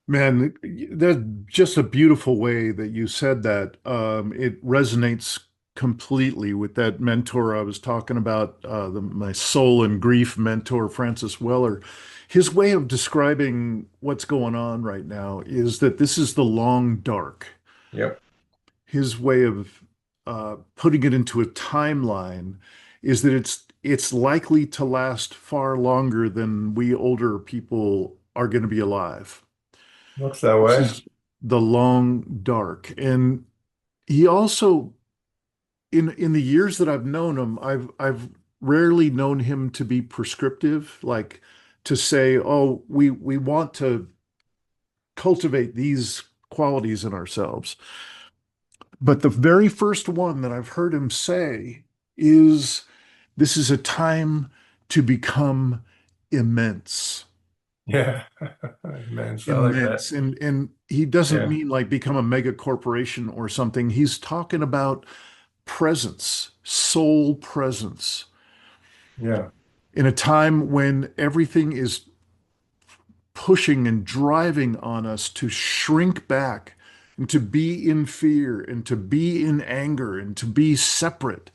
S1: Man, that's just a beautiful way that you said that. It resonates completely with that mentor I was talking about, my soul and grief mentor, Francis Weller. His way of describing what's going on right now is that this is the long dark.
S2: Yep.
S1: His way of putting it into a timeline is that it's likely to last far longer than we older people are going to be alive.
S2: Looks that
S1: This
S2: way.
S1: is the long dark. And he also, in the years that I've known him, I've rarely known him to be prescriptive, like to say, oh, we want to cultivate these qualities in ourselves. But the very first one that I've heard him say is, this is a time to become immense.
S2: Yeah. Man, so I like that.
S1: Immense. And he doesn't
S2: Yeah.
S1: mean like become a mega corporation or something. He's talking about presence, soul presence
S2: Yeah.
S1: in a time when everything is pushing and driving on us to shrink back and to be in fear and to be in anger and to be separate.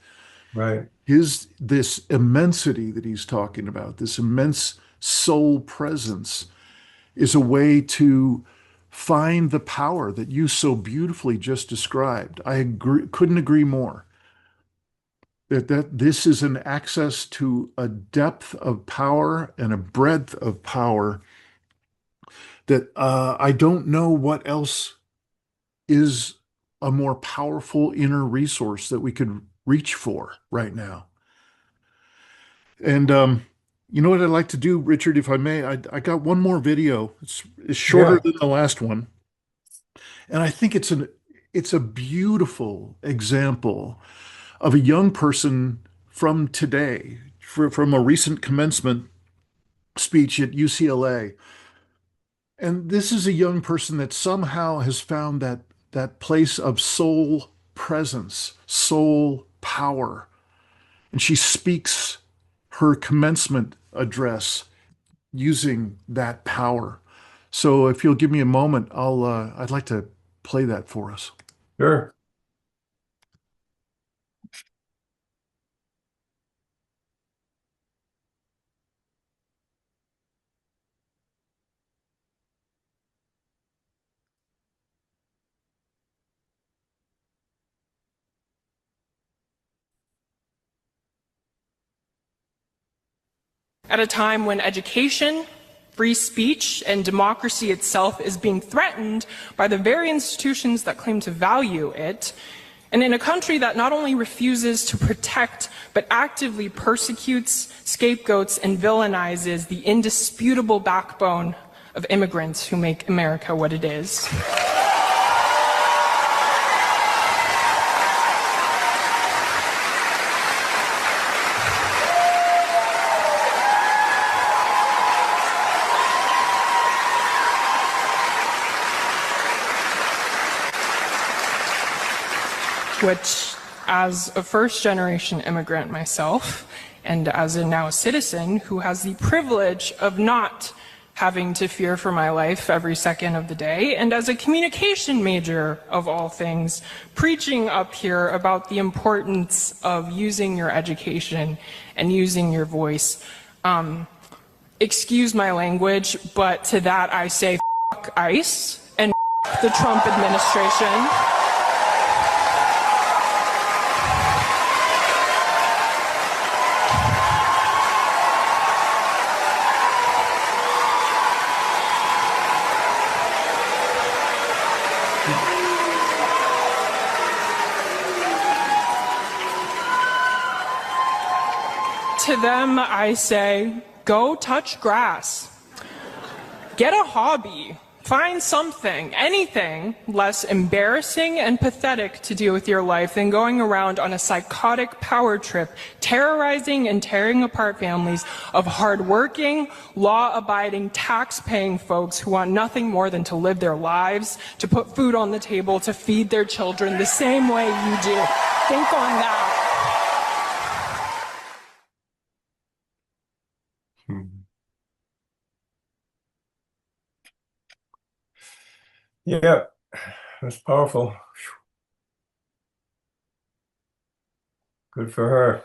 S2: Right.
S1: This immensity that he's talking about, this immense soul presence, is a way to find the power that you so beautifully just described. Couldn't agree more. That this is an access to a depth of power and a breadth of power that I don't know what else is a more powerful inner resource that we could reach for right now. And you know what I'd like to do, Richard, if I may? I got one more video. It's shorter
S2: Yeah.
S1: than the last one, and I think it's a beautiful example of a young person from today, from a recent commencement speech at UCLA. And this is a young person that somehow has found that place of soul presence, soul power. And she speaks her commencement address using that power. So if you'll give me a moment, I'd like to play that for us.
S2: Sure.
S4: At a time when education, free speech, and democracy itself is being threatened by the very institutions that claim to value it, and in a country that not only refuses to protect but actively persecutes, scapegoats, and villainizes the indisputable backbone of immigrants who make America what it is. Which, as a first-generation immigrant myself, and as a now citizen who has the privilege of not having to fear for my life every second of the day, and as a communication major of all things, preaching up here about the importance of using your education and using your voice. Excuse my language, but to that I say fuck ICE and the Trump administration. To them, I say, go touch grass. Get a hobby. Find something, anything less embarrassing and pathetic to do with your life than going around on a psychotic power trip, terrorizing and tearing apart families of hardworking, law-abiding, tax-paying folks who want nothing more than to live their lives, to put food on the table, to feed their children the same way you do. Think on that.
S2: Yeah, that's powerful. Good for her.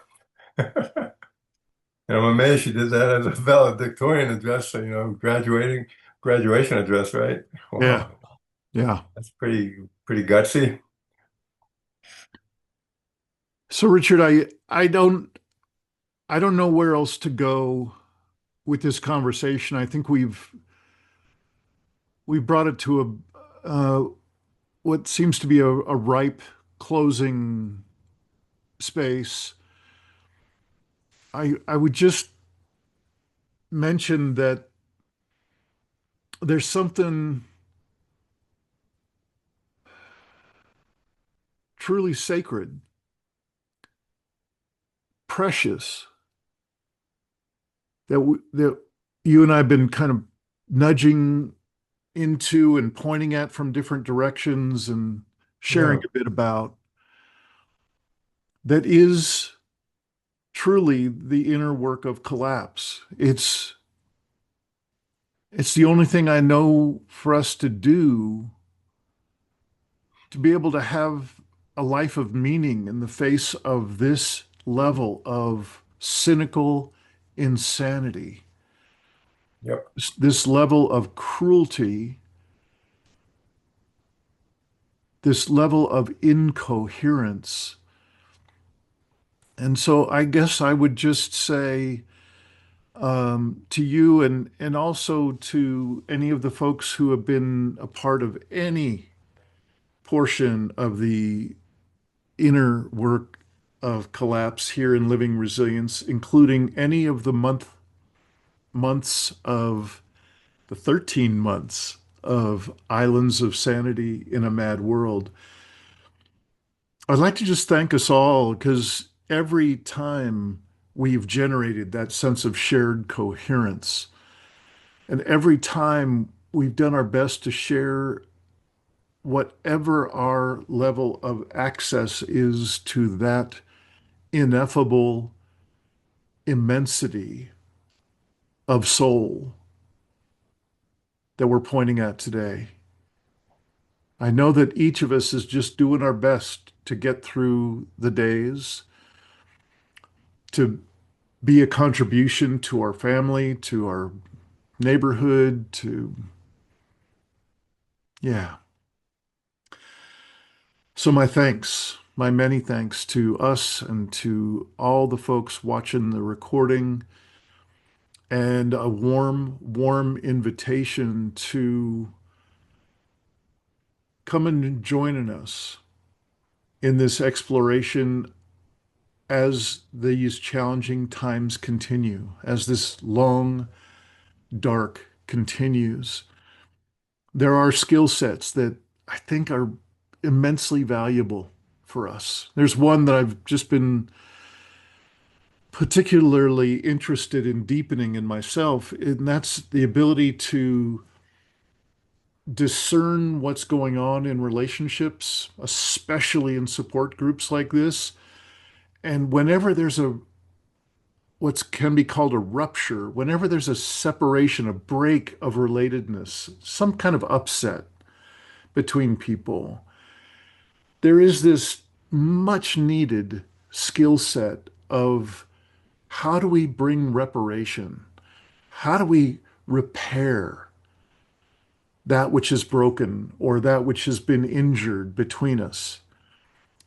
S2: And I'm amazed she did that as a valedictorian address, graduation address, right?
S1: Yeah,
S2: Wow,
S1: yeah.
S2: that's pretty gutsy.
S1: So Richard, I don't know where else to go with this conversation. I think we've brought it to a what seems to be a ripe closing space. I would just mention that there's something truly sacred, precious that you and I have been kind of nudging into and pointing at from different directions and sharing
S2: Yeah,
S1: a bit about that is truly the inner work of collapse. It's the only thing I know for us to do to be able to have a life of meaning in the face of this level of cynical insanity,
S2: yep,
S1: this level of cruelty, this level of incoherence. And so I guess I would just say to you and also to any of the folks who have been a part of any portion of the inner work of collapse here in Living Resilience, including any of the months of the 13 months of Islands of Sanity in a Mad World. I'd like to just thank us all because every time we've generated that sense of shared coherence, and every time we've done our best to share whatever our level of access is to that ineffable immensity of soul that we're pointing at today. I know that each of us is just doing our best to get through the days, to be a contribution to our family, to our neighborhood, to, yeah. So, my thanks, my many thanks to us and to all the folks watching the recording, and a warm, warm invitation to come and join us in this exploration as these challenging times continue, as this long, dark continues. There are skill sets that I think are immensely valuable for us. There's one that I've just been particularly interested in deepening in myself, and that's the ability to discern what's going on in relationships, especially in support groups like this. And whenever there's a what can be called a rupture, whenever there's a separation, a break of relatedness, some kind of upset between people, there is this much needed skill set of how do we bring reparation? How do we repair that which is broken or that which has been injured between us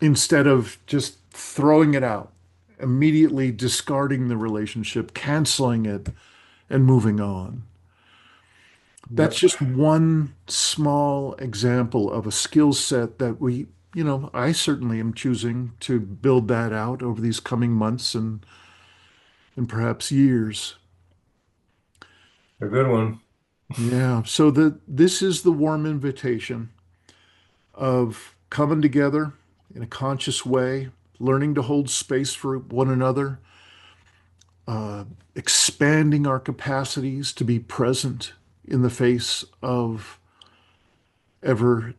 S1: instead of just throwing it out, immediately discarding the relationship, canceling it, and moving on? That's
S2: Yep.
S1: just one small example of a skill set that I certainly am choosing to build that out over these coming months and perhaps years.
S2: A good one.
S1: Yeah. So this is the warm invitation of coming together in a conscious way, learning to hold space for one another, expanding our capacities to be present in the face of ever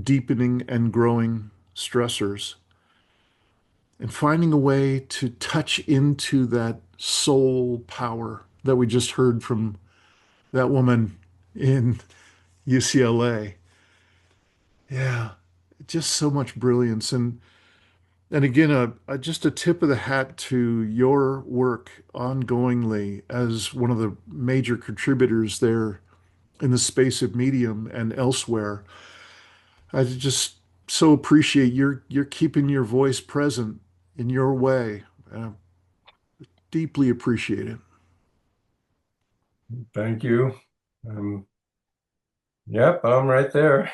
S1: deepening and growing stressors, and finding a way to touch into that soul power that we just heard from that woman in UCLA. Yeah, just so much brilliance. And again, just a tip of the hat to your work ongoingly as one of the major contributors there in the space of medium and elsewhere. I just so appreciate you're keeping your voice present in your way. I deeply appreciate it.
S2: Thank you. Um, yep, I'm right there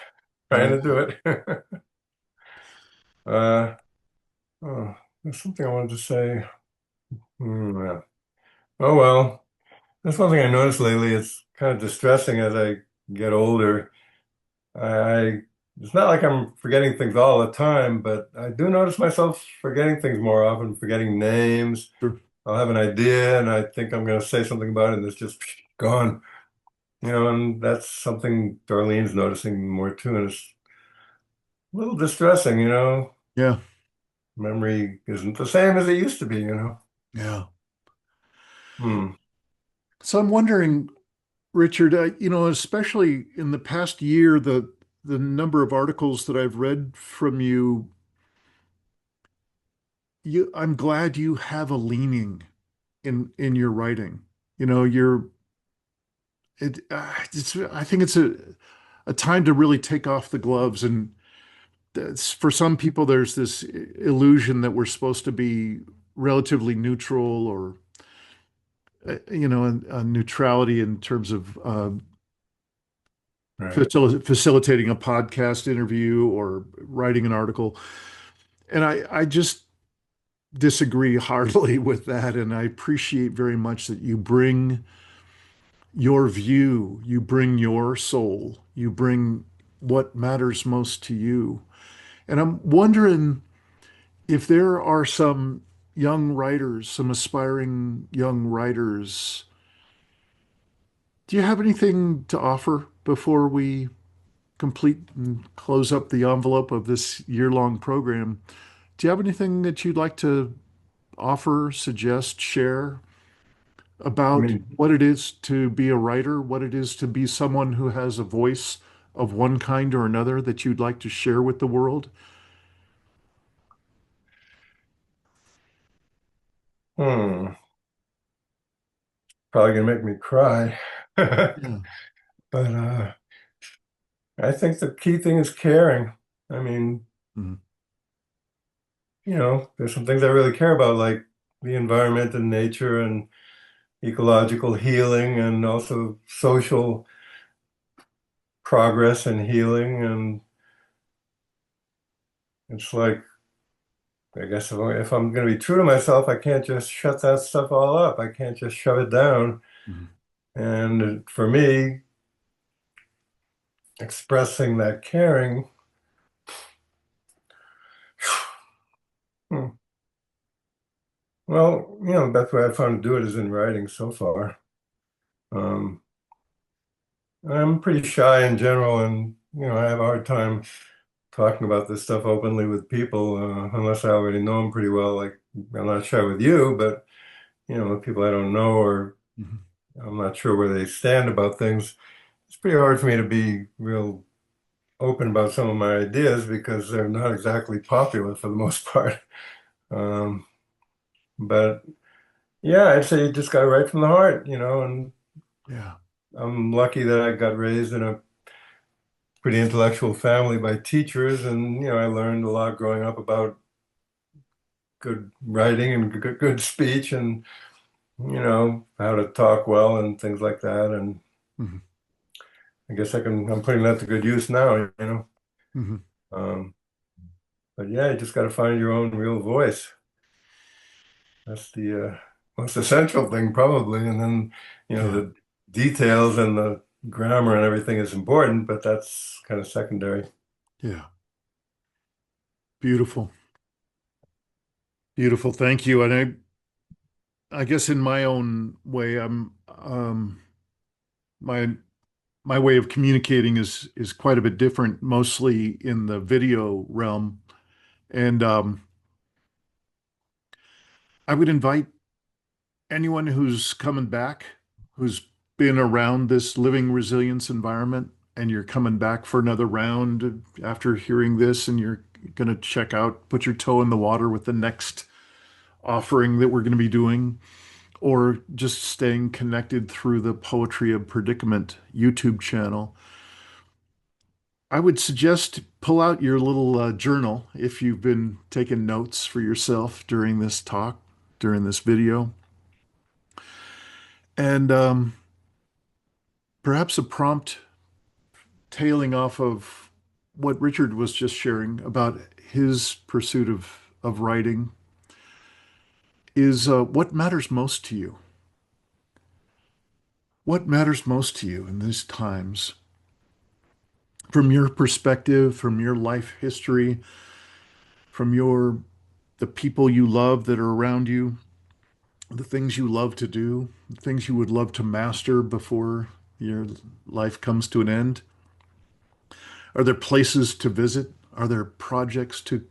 S2: trying to
S1: Yeah.
S2: do it. uh, oh, there's something I wanted to say. Yeah. Oh well, that's one thing I noticed lately. It's kind of distressing as I get older. I it's not like I'm forgetting things all the time, but I do notice myself forgetting things more often, forgetting names.
S1: Sure.
S2: I'll have an idea and I think I'm going to say something about it and it's just gone. And that's something Darlene's noticing more too, and it's a little distressing.
S1: Yeah.
S2: Memory isn't the same as it used to be.
S1: Yeah.
S2: Hmm.
S1: So I'm wondering, Richard, especially in the past year, the number of articles that I've read from I'm glad you have a leaning in your writing. You know, I think it's a time to really take off the gloves. And for some people, there's this illusion that we're supposed to be relatively neutral or, a neutrality in terms of
S2: Right.
S1: facilitating a podcast interview or writing an article. And I just disagree heartily with that. And I appreciate very much that you bring your view, you bring your soul, you bring what matters most to you. And I'm wondering, if there are some young writers, some aspiring young writers, do you have anything to offer before we complete and close up the envelope of this year-long program? Do you have anything that you'd like to offer, suggest, share
S2: I
S1: about
S2: mean,
S1: what it is to be a writer, what it is to be someone who has a voice of one kind or another that you'd like to share with the world?
S2: hmm, probably gonna make me cry.
S1: Yeah.
S2: But I think the key thing is caring. I mean,
S1: Mhm.
S2: there's some things I really care about, like the environment and nature and ecological healing and also social progress and healing. And it's like, I guess if I'm going to be true to myself, I can't just shut that stuff all up. I can't just shove it down.
S1: Mhm.
S2: And for me, expressing that caring, hmm, well, best way I found to do it is in writing so far. Um, I'm pretty shy in general, and I have a hard time talking about this stuff openly with people, unless I already know them pretty well. Like I'm not shy with you, but with people I don't know or
S1: Mhm.
S2: I'm not sure where they stand about things. It's pretty hard for me to be real open about some of my ideas because they're not exactly popular for the most part. Um, but yeah, I'd say you just got right from the heart, and
S1: Yeah.
S2: I'm lucky that I got raised in a pretty intellectual family by teachers, and I learned a lot growing up about good writing and good speech and how to talk well and things like that. And
S1: Mhm.
S2: I guess I'm putting that to good use now.
S1: Mhm.
S2: Um, but yeah, you just got to find your own real voice. That's the most essential thing probably. And then,
S1: Yeah.
S2: the details and the grammar and everything is important, but that's kind of secondary.
S1: Yeah. Beautiful. Beautiful. Thank you. And I guess in my own way, my my way of communicating is quite a bit different, mostly in the video realm. And I would invite anyone who's coming back, who's been around this living resilience environment, and you're coming back for another round after hearing this, and you're going to check out, put your toe in the water with the next offering that we're going to be doing, or just staying connected through the Poetry of Predicament YouTube channel. I would suggest pull out your little journal if you've been taking notes for yourself during this talk, during this video, and perhaps a prompt tailing off of what Richard was just sharing about his pursuit of writing is what matters most to you? What matters most to you in these times? From your perspective, from your life history, from the people you love that are around you, the things you love to do, the things you would love to master before your life comes to an end? Are there places to visit? Are there projects to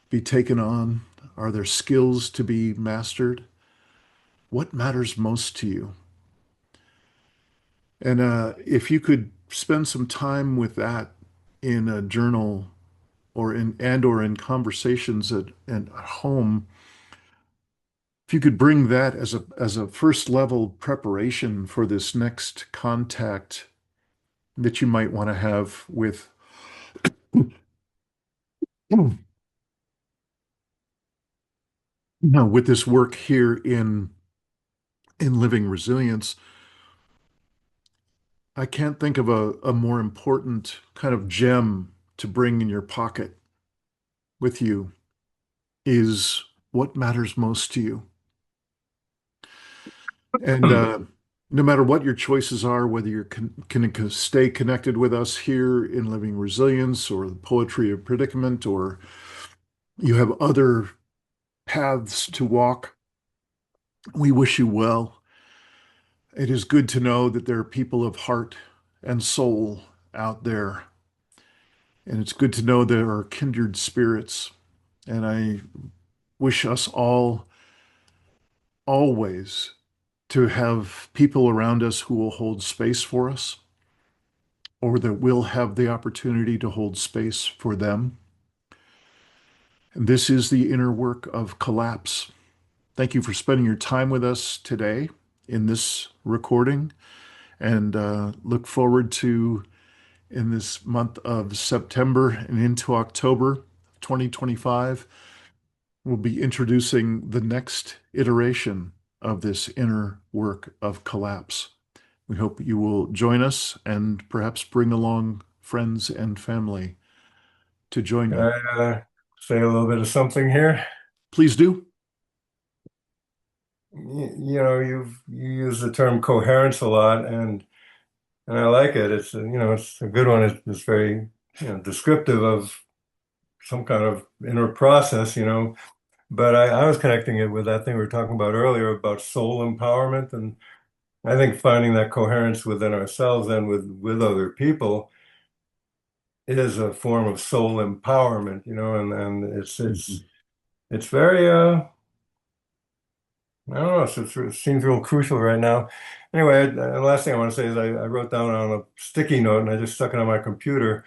S1: be taken on? Are there skills to be mastered? What matters most to you? And if you could spend some time with that in a journal or in conversations at home, if you could bring that as a first level preparation for this next contact that you might want to have with this work here in living resilience, I can't think of a more important kind of gem to bring in your pocket with you is what matters most to you. And no matter what your choices are, whether you can stay connected with us here in Living Resilience or the Poetry of Predicament or You have other paths to walk. We wish you well. It is good to know that there are people of heart and soul out there. And it's good to know there are kindred spirits. And I wish us all always to have people around us who will hold space for us, or that will have the opportunity to hold space for them. And this is the inner work of collapse. Thank you for spending your time with us today in this recording, and look forward to in this month of September and into October 2025. We'll be introducing the next iteration of this inner work of collapse. We hope you will join us and perhaps bring along friends and family to join
S2: Can
S1: you.
S2: I say a little bit of something here?
S1: Please do.
S2: You use the term coherence a lot, and I like it. It's a good one. It's very, descriptive of some kind of inner process, But I was connecting it with that thing we were talking about earlier about soul empowerment, and I think finding that coherence within ourselves and with other people is a form of soul empowerment, and
S1: Mhm.
S2: it's very I don't know, it seems real crucial right now. Anyway, the last thing I want to say is I wrote down on a sticky note and I just stuck it on my computer.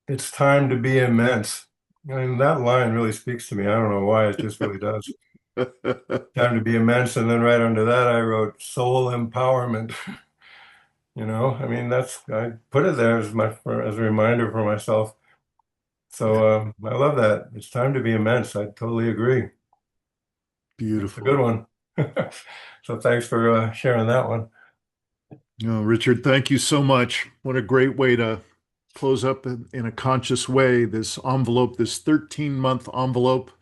S2: It's time to be immense. I mean, that line really speaks to me. I don't know why, it just really does. Time to be immense. And then right under that, I wrote soul empowerment. I mean, I put it there as a reminder for myself.
S1: Yeah,
S2: So I love that. It's time to be immense. I totally agree. That's a
S1: beautiful.
S2: good one. So thanks for sharing that one.
S1: No, Richard, thank you so much. What a great way to close up in a conscious way this envelope, this 13-month envelope of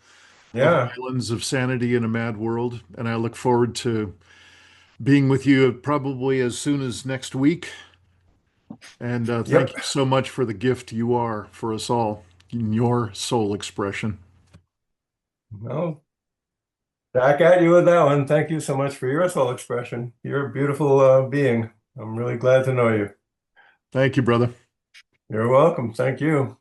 S2: Yeah.
S1: Islands of Sanity in a Mad World. And I look forward to being with you probably as soon as next week. And thank
S2: Yep.
S1: you so much for the gift you are for us all in your soul expression.
S2: Well, back at you with that one. Thank you so much for your soul expression. You're a beautiful being. I'm really glad to know you.
S1: Thank you, brother.
S2: You're welcome. Thank you.